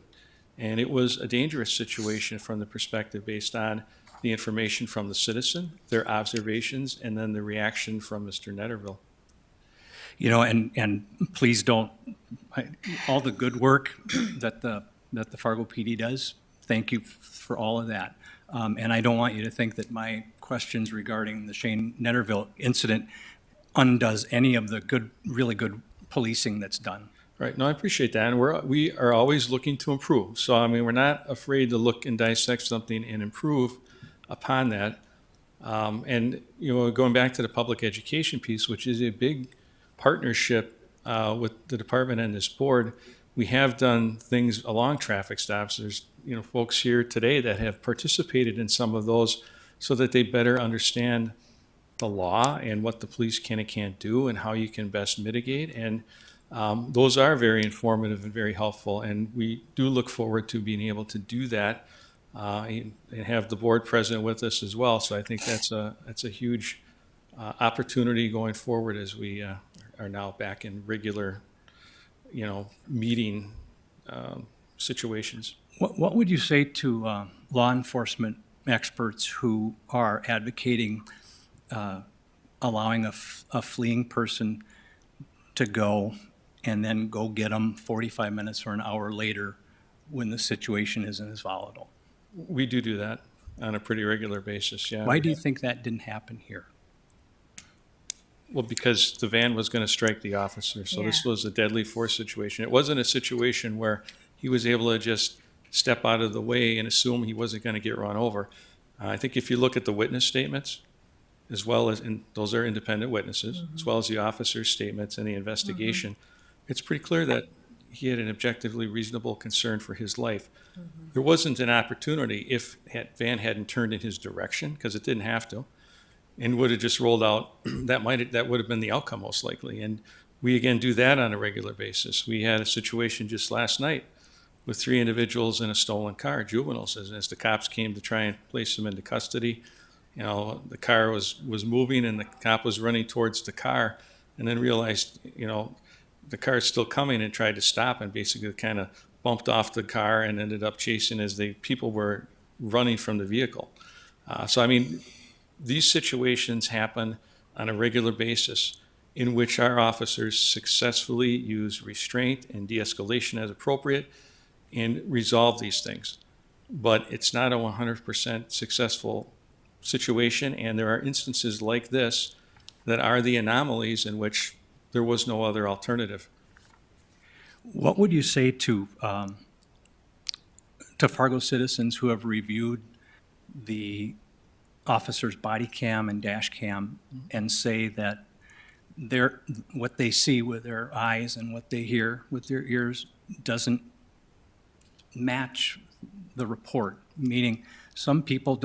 And it was a dangerous situation from the perspective based on the information from the citizen, their observations, and then the reaction from Mr. Netterville. And please don't, all the good work that the Fargo PD does, thank you for all of that. And I don't want you to think that my questions regarding the Shane Netterville incident undoes any of the really good policing that's done. Right. No, I appreciate that. And we are always looking to improve. So, we're not afraid to look and dissect something and improve upon that. And going back to the public education piece, which is a big partnership with the department and this board, we have done things along traffic stops. There's, folks here today that have participated in some of those so that they better understand the law and what the police can and can't do and how you can best mitigate. And those are very informative and very helpful, and we do look forward to being able to do that and have the board present with us as well. So I think that's a huge opportunity going forward as we are now back in regular, meeting situations. What would you say to law enforcement experts who are advocating allowing a fleeing person to go and then go get them 45 minutes or an hour later when the situation isn't as volatile? We do that on a pretty regular basis, yeah. Why do you think that didn't happen here? Well, because the van was going to strike the officer, so this Yeah. was a deadly force situation. It wasn't a situation where he was able to just step out of the way and assume he wasn't going to get run over. I think if you look at the witness statements, as well as, and those are independent witnesses, as well as the officer's statements and the investigation, it's pretty clear that he had an objectively reasonable concern for his life. There wasn't an opportunity if van hadn't turned in his direction, because it didn't have to, and would have just rolled out, that would have been the outcome most likely. And we again do that on a regular basis. We had a situation just last night with 3 individuals in a stolen car, juveniles, as the cops came to try and place them into custody. You know, the car was moving and the cop was running towards the car and then realized, you know, the car is still coming and tried to stop and basically kind of bumped off the car and ended up chasing as the people were running from the vehicle. So, I mean, these situations happen on a regular basis in which our officers successfully use restraint and de-escalation as appropriate and resolve these things. But it's not a 100% successful situation, and there are instances like this that are the anomalies in which there was no other alternative. What would you say to Fargo citizens who have reviewed the officer's body cam and dash cam and say that what they see with their eyes and what they hear with their ears doesn't match the report? Meaning, some people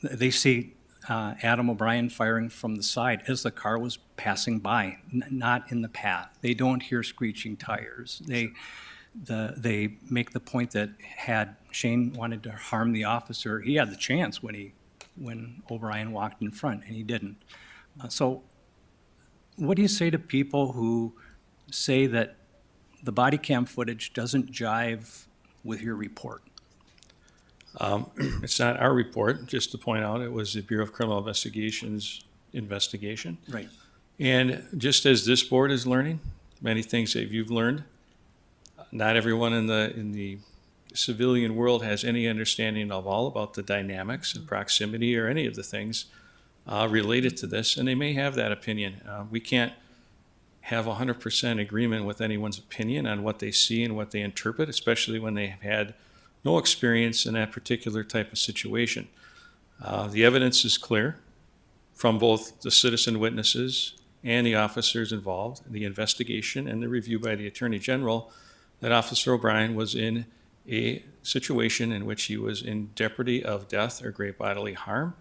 they see Adam O'Brien firing from the side as the car was passing by, not in the path. They don't hear screeching tires. They make the point that had Shane wanted to harm the officer, he had the chance when O'Brien walked in front, and he didn't. So what do you say to people who say that the body cam footage doesn't jive with your report? It's not our report, just to point out, it was the Bureau of Criminal Investigation's investigation. Right. And just as this board is learning, many things that you've learned, not everyone in the civilian world has any understanding of all about the dynamics and proximity or any of the things related to this, and they may have that opinion. We can't have 100% agreement with anyone's opinion on what they see and what they interpret, especially when they have had no experience in that particular type of situation. The evidence is clear from both the citizen witnesses and the officers involved, the investigation and the review by the Attorney General, that Officer O'Brien was in a situation in which he was in jeopardy of death or great bodily harm,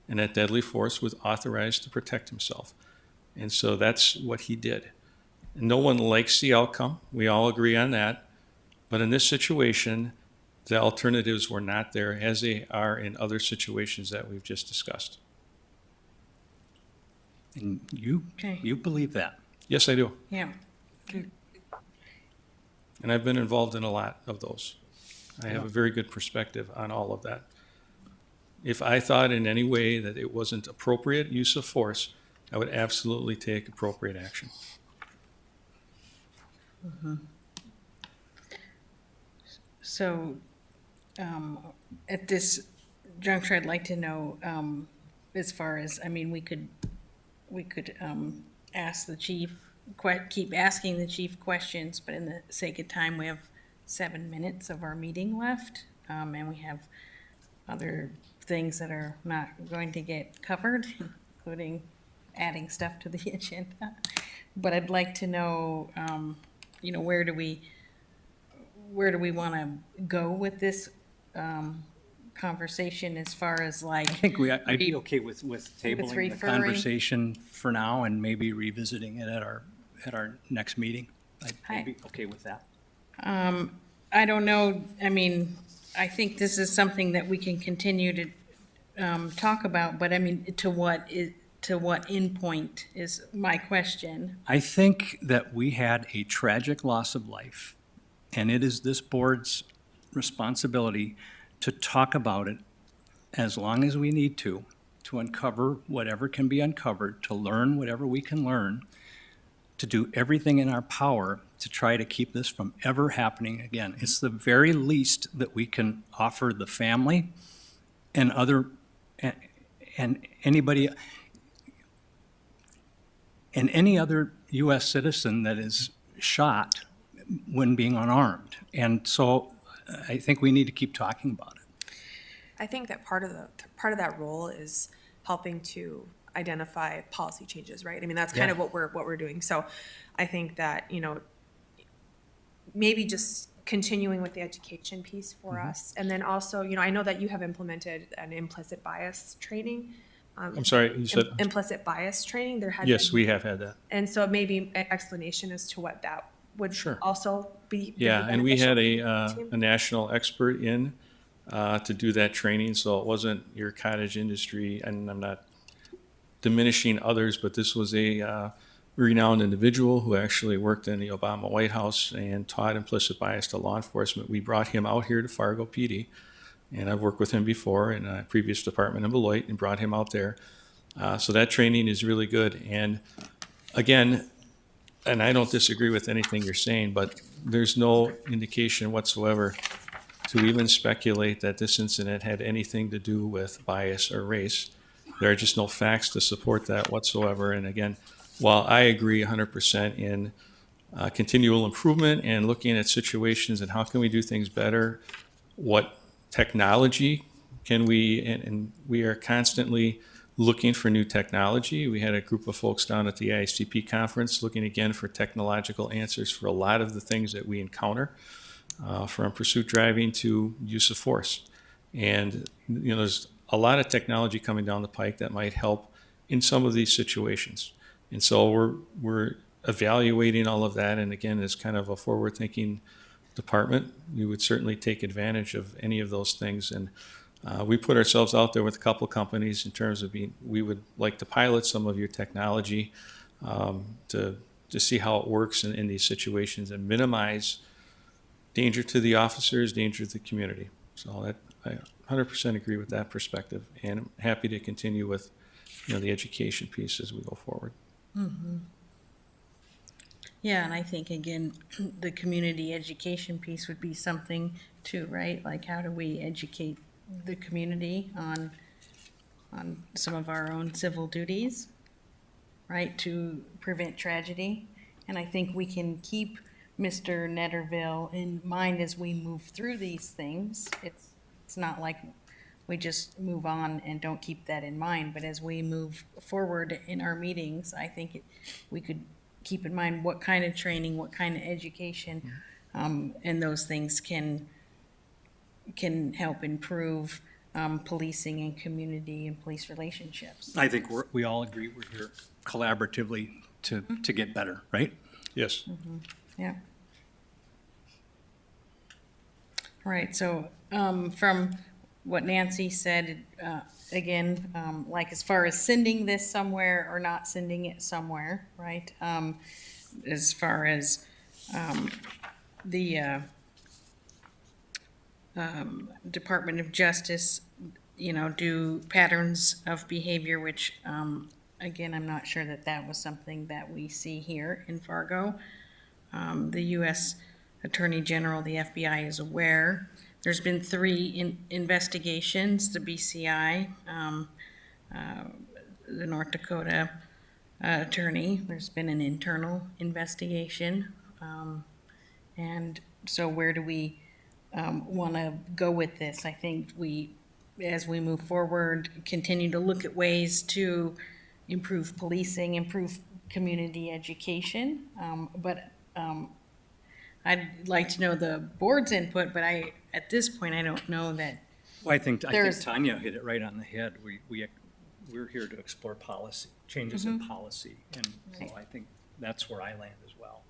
and that deadly force was authorized to protect himself. And so that's what he did. And no one likes the outcome. We all agree on that. But in this situation, the alternatives were not there, as they are in other situations that we've just discussed. And you believe that? Yes, I do. Yeah. And I've been involved in a lot of those. I have a very good perspective on all of that. If I thought in any way that it wasn't appropriate use of force, I would absolutely take appropriate action. So, at this juncture, I'd like to know, as far as, I mean, we could ask the chief, keep asking the chief questions, but in the sake of time, we have 7 minutes of our meeting left, and we have other things that are not going to get covered, including adding stuff to the agenda. But I'd like to know, where do we want to go with this conversation as far as like? I think I'd be okay with tabling the referring? conversation for now and maybe revisiting it at our next meeting. I'd be okay with that. I don't know, I mean, I think this is something that we can continue to talk about, but I mean, to what endpoint is my question. I think that we had a tragic loss of life, and it is this board's responsibility to talk about it as long as we need to uncover whatever can be uncovered, to learn whatever we can learn, to do everything in our power to try to keep this from ever happening again. It's the very least that we can offer the family and anybody and any other U.S. citizen that is shot when being unarmed. And so I think we need to keep talking about it. I think that part of that role is helping to identify policy changes, right? I mean, that's kind of what we're doing. So I think that, maybe just continuing with the education piece for us. And then also, I know that you have implemented an implicit bias training. I'm sorry, you said, Implicit bias training, there had yes, been. we have had that. And so maybe an explanation as to what that would Sure. also be. Yeah, and we had beneficial for the a team. national expert in to do that training, so it wasn't your cottage industry, and I'm not diminishing others, but this was a renowned individual who actually worked in the Obama White House and taught implicit bias to law enforcement. We brought him out here to Fargo PD, and I've worked with him before in a previous department in Beloit and brought him out there. So that training is really good. And again, and I don't disagree with anything you're saying, but there's no indication whatsoever to even speculate that this incident had anything to do with bias or race. There are just no facts to support that whatsoever. And again, while I agree 100% in continual improvement and looking at situations and how can we do things better, what technology can we, and we are constantly looking for new technology. We had a group of folks down at the ISTP conference looking again for technological answers for a lot of the things that we encounter, from pursuit driving to use of force. And there's a lot of technology coming down the pike that might help in some of these situations. And so we're evaluating all of that. And again, as kind of a forward-thinking department, we would certainly take advantage of any of those things. And we put ourselves out there with a couple companies in terms of we would like to pilot some of your technology to see how it works in these situations and minimize danger to the officers, danger to the community. So I 100% agree with that perspective, and I'm happy to continue with the education piece as we go forward. Yeah, and I think, again, the community education piece would be something too, right? Like, how do we educate the community on some of our own civil duties, right, to prevent tragedy? And I think we can keep Mr. Netterville in mind as we move through these things. It's not like we just move on and don't keep that in mind, but as we move forward in our meetings, I think we could keep in mind what kind of training, what kind of education, and those things can help improve policing and community and police relationships. I think we all agree we're here collaboratively to get better, right? Yes. Yeah. All right, so from what Nancy said, again, like as far as sending this somewhere or not sending it somewhere, right? As far as the Department of Justice, do patterns of behavior, which, again, I'm not sure that was something that we see here in Fargo. The U.S. Attorney General, the FBI, is aware. There's been 3 investigations, the BCI, the North Dakota attorney. There's been an internal investigation. And so where do we want to go with this? I think as we move forward, continue to look at ways to improve policing, improve community education. But I'd like to know the board's input, but at this point, I don't know that. Well, I think There's- Tanya hit it right on the head. We're here to explore policy, changes in policy, and so I think that's where I land as well.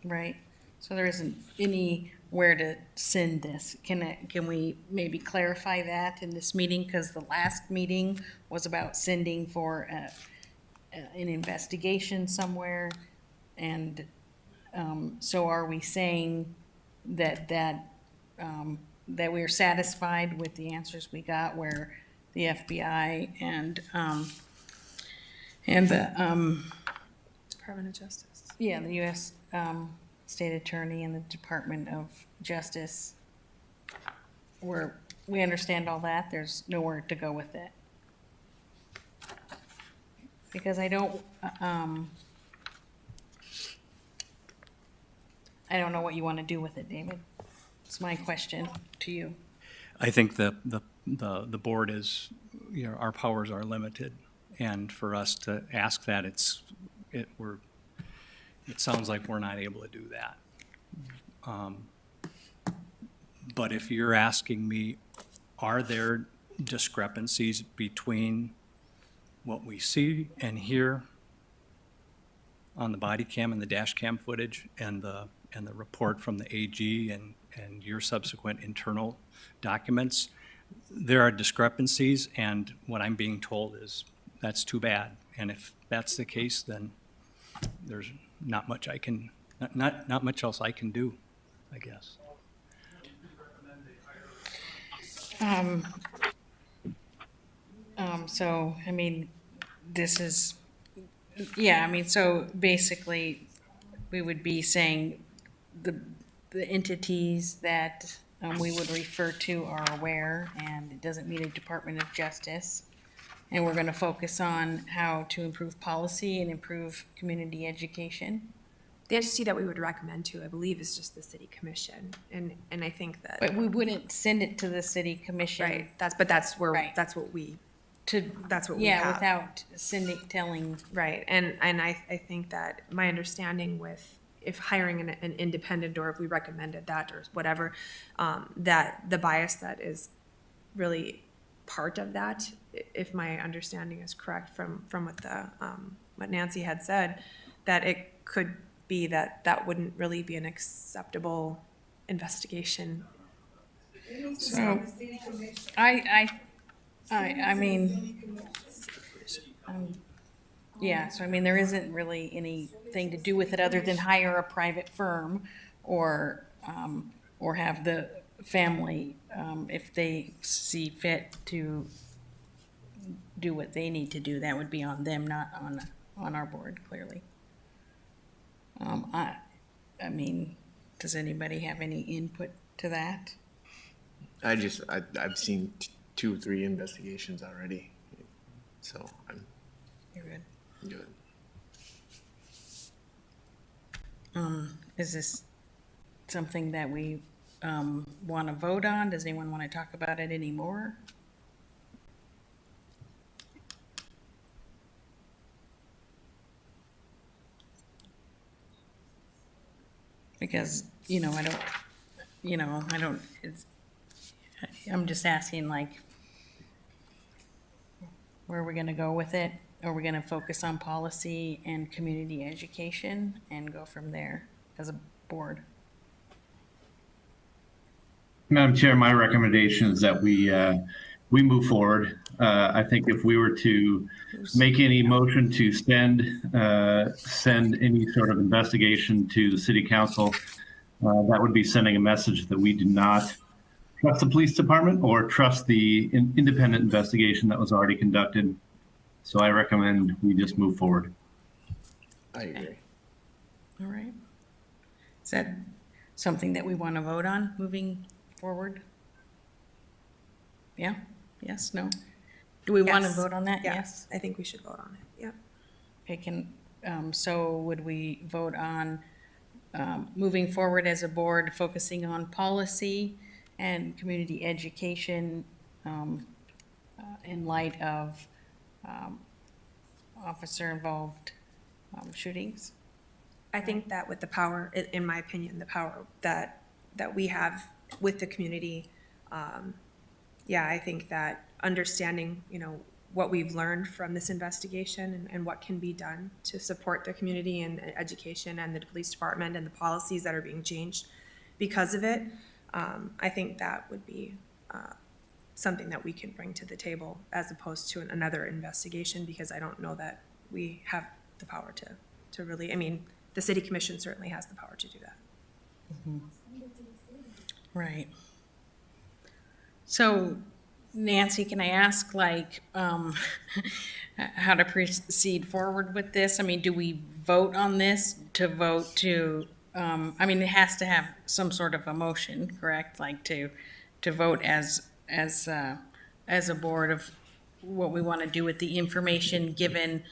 Right, so there isn't anywhere to send this. Can we maybe clarify that in this meeting? Because the last meeting was about sending for an investigation somewhere. And so are we saying that we're satisfied with the answers we got, where the FBI and the Department of Justice. yeah, the U.S. State Attorney and the Department of Justice, we understand all that, there's nowhere to go with it? Because I don't know what you want to do with it, David. It's my question to you. I think the board is, our powers are limited, And for us to ask that, it sounds like we're not able to do that. But if you're asking me, are there discrepancies between what we see and hear on the body cam and the dash cam footage and the report from the AG and your subsequent internal documents? There are discrepancies, and what I'm being told is that's too bad. And if that's the case, then there's not much not much else I can do, I guess. So, I mean, this is, yeah, I mean, so basically, we would be saying the entities that we would refer to are aware, and it doesn't mean a Department of Justice. And we're gonna focus on how to improve policy and improve community education. The entity that we would recommend to, I believe, is just the city commission, and I think that, But we wouldn't send it to the city commission. right, that's where, Right. that's what we To, we yeah, have. without telling, Right, and I think that my understanding with, if hiring an independent, or if we recommended that or whatever, that the bias that is really part of that, if my understanding is correct from what Nancy had said, that it could be that wouldn't really be an acceptable investigation. so, I mean, yeah, so I mean, there isn't really anything to do with it other than hire a private firm or have the family, if they see fit to do what they need to do, that would be on them, not on our board, clearly. I mean, does anybody have any input to that? I've seen 2 or 3 investigations already, so I'm You're good. good. Is this something that we want to vote on? Does anyone want to talk about it anymore? Because, I'm just asking, like, where are we gonna go with it? Are we gonna focus on policy and community education and go from there as a board? Madam Chair, my recommendation is that we move forward. I think if we were to make any motion to send any sort of investigation to the city council, that would be sending a message that we do not trust the police department or trust the independent investigation that was already conducted. So I recommend we just move forward. I agree. All right. Is that something that we want to vote on moving forward? Yeah? Yes? No? Do we want to Yes. vote on that? Yeah, Yes? I think we should vote on it, yeah. Okay, so would we vote on moving forward as a board, focusing on policy and community education in light of officer-involved shootings? I think that with the power, in my opinion, the power that we have with the community, yeah, I think that understanding, what we've learned from this investigation and what can be done to support the community and education and the police department and the policies that are being changed because of it, I think that would be something that we can bring to the table as opposed to another investigation, because I don't know that we have the power to really, I mean, the city commission certainly has the power to do that. Right. So Nancy, can I ask, like, how to proceed forward with this? I mean, do we vote on this to vote to, I mean, it has to have some sort of a motion, correct? Like to vote as a board of what we want to do with the information, given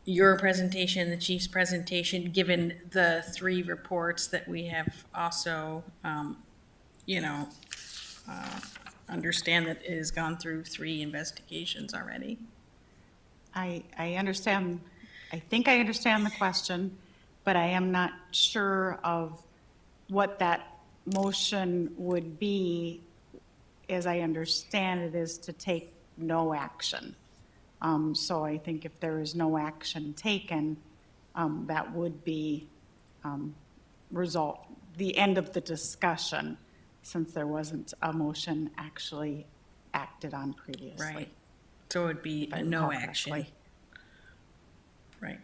your presentation, the chief's presentation, given the 3 reports that we have also, understand that it has gone through 3 investigations already. I understand, I think I understand the question, but I am not sure of what that motion would be. As I understand it, is to take no action. So I think if there is no action taken, that would be the end of the discussion, since there wasn't a motion actually acted on previously. Right. So it would be if I a no recall action. correctly. Right.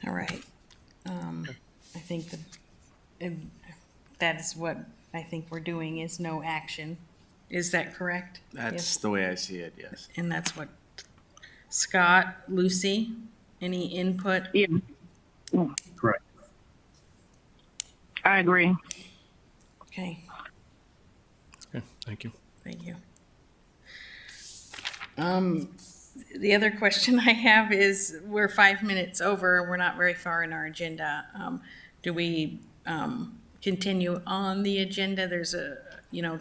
All right. I think that is what I think we're doing, is no action. Is that correct? That's Yes. the way I see it, yes. And that's what, Scott, Lucy, any input? Yeah, Correct. I agree. Okay, Okay, thank you. thank you. The other question I have is, we're 5 minutes over, we're not very far in our agenda. Do we continue on the agenda? There's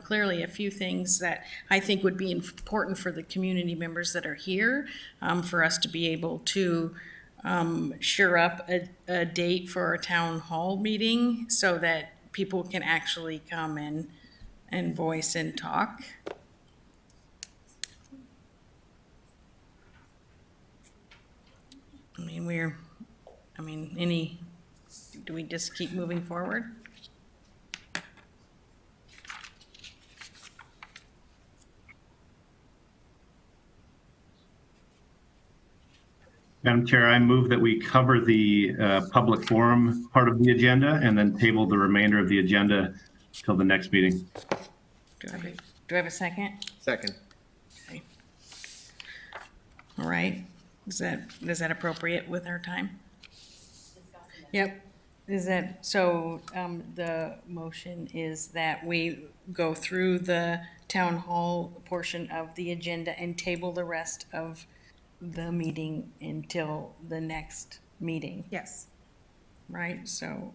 clearly a few things that I think would be important for the community members that are here, for us to be able to sure up a date for our town hall meeting so that people can actually come and voice and talk. Do we just keep moving forward? Madam Chair, I move that we cover the public forum part of the agenda and then table the remainder of the agenda till the next meeting. Do I have a second? Second. Okay. All right, is that appropriate with our time? Yep, the motion is that we go through the town hall portion of the agenda and table the rest of the meeting until the next meeting, Yes. right? So,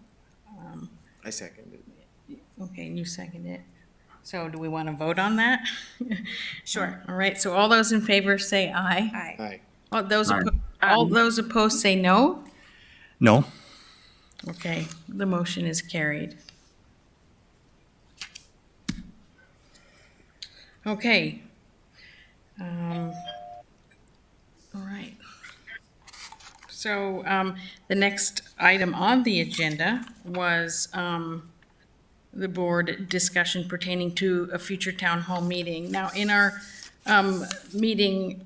I seconded. okay, and you second it. So do we want to vote on that? Sure. All right, so all those in favor say aye. Aye. Aye. All those opposed say no? No? Okay, the motion is carried. Okay. All right. So, the next item on the agenda was, the board discussion pertaining to a future town hall meeting. Now, in our, meeting,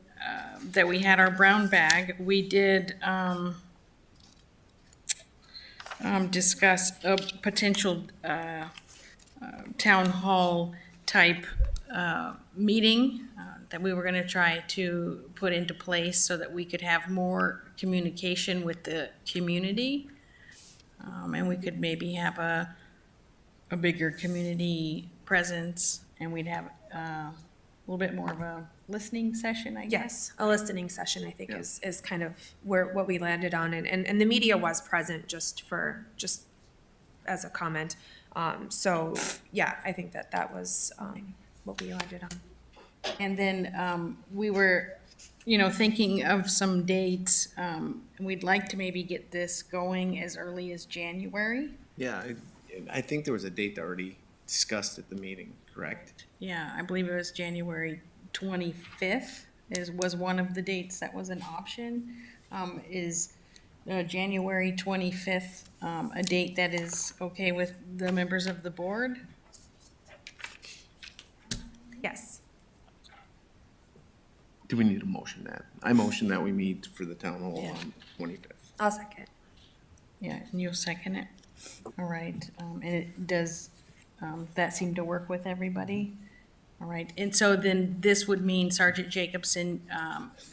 that we had our brown bag, we did, discuss a potential town hall type meeting that we were going to try to put into place so that we could have more communication with the community. And we could maybe have a bigger community presence, and we'd have a little bit more of a listening session, I guess. Yes, a listening session, I think, is kind of what we landed on, and the media was present just as a comment. So, yeah, I think that was what we landed on. And then we were, thinking of some dates. And we'd like to maybe get this going as early as January. Yeah, I think there was a date already discussed at the meeting, correct? Yeah, I believe it was January 25th was one of the dates that was an option. Is January 25th a date that is okay with the members of the board? Yes. Do we need a motion that? I motion that we meet for the town hall Yeah. on 25th. I'll second. Yeah, and you'll second it? All right, and it does, that seem to work with everybody? All right, and so then this would mean Sergeant Jacobson,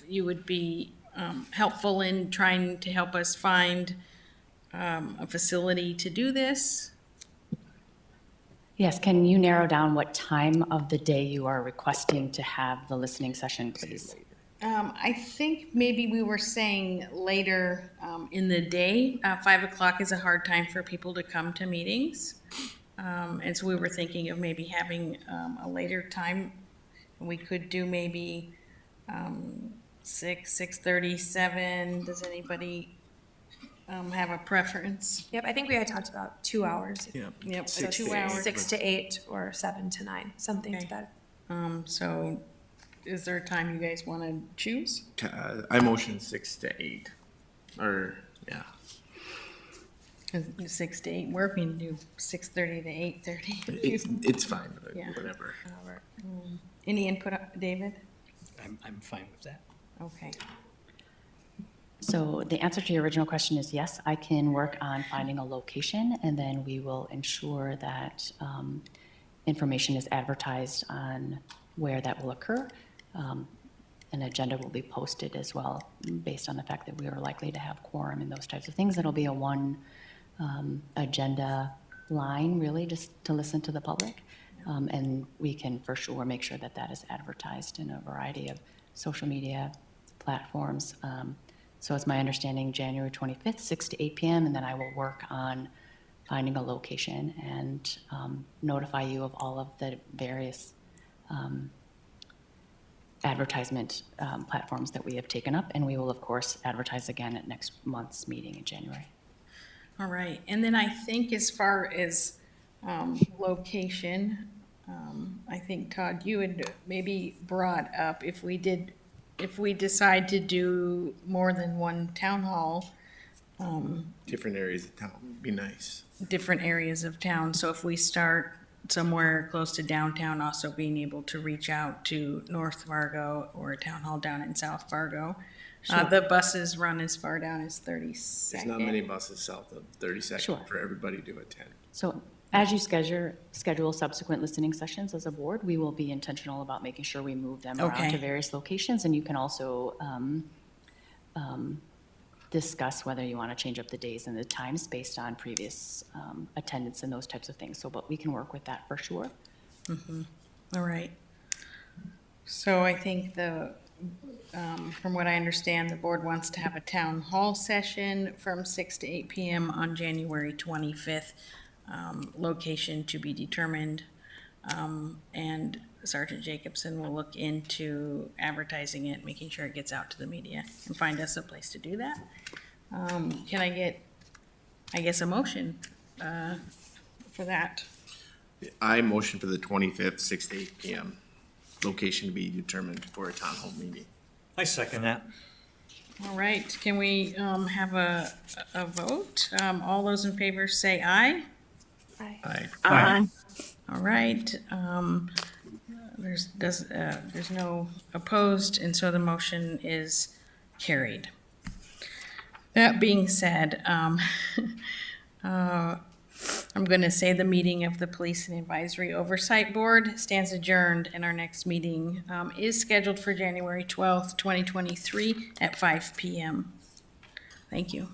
you would be helpful in trying to help us find a facility to do this? Yes, can you narrow down what time of the day you are requesting to have the listening session, please? I think maybe we were saying later in the day. 5 o'clock is a hard time for people to come to meetings. And so we were thinking of maybe having a later time. we could do maybe 6:30, 7. Does anybody have a preference? Yep, I think we had talked about 2 hours. Yeah. Yep, So 2 hours. 6 to 8 or 7 to 9, something Okay. to that. So is there a time you guys want to choose? I motion 6 to 8, or, yeah. 6 to 8 work, we can do 6:30 to 8:30. It's fine, but Yeah. whatever. Any input, David? I'm fine with that. Okay. So the answer to your original question is yes, I can work on finding a location, and then we will ensure that information is advertised on where that will occur. An agenda will be posted as well, based on the fact that we are likely to have quorum and those types of things. It'll be a one agenda line, really, just to listen to the public. And we can for sure make sure that that is advertised in a variety of social media platforms. So it's my understanding, January 25th, 6 to 8 p.m., and then I will work on finding a location and notify you of all of the various advertisement platforms that we have taken up, and we will, of course, advertise again at next month's meeting in January. All right, and then I think as far as location, I think, Todd, you had maybe brought up if we decide to do more than one town hall, Different areas of town would be nice. different areas of town. So if we start somewhere close to downtown, also being able to reach out to North Fargo or a town hall down in South Fargo. The buses run as far down as 32nd. There's not many buses south of 32nd Sure. for everybody to attend. So as you schedule subsequent listening sessions as a board, we will be intentional about making sure we move them around Okay. to various locations, and you can also discuss whether you want to change up the days and the times based on previous attendance and those types of things. So, but we can work with that for sure. All right. So I think from what I understand, the board wants to have a town hall session from 6 to 8 p.m. on January 25th. Location to be determined. And Sergeant Jacobson will look into advertising it, making sure it gets out to the media, and find us a place to do that. Can I get, I guess, a motion for that? I motion for the 25th, 6 to 8 p.m. Location to be determined for a town hall meeting. I second that. All right, can we have a vote? All those in favor say aye. Aye. All right, there's no opposed, and so the motion is carried. That being said, I'm going to say the meeting of the Police and Advisory Oversight Board stands adjourned, and our next meeting is scheduled for January 12th, 2023 at 5 p.m. Thank you.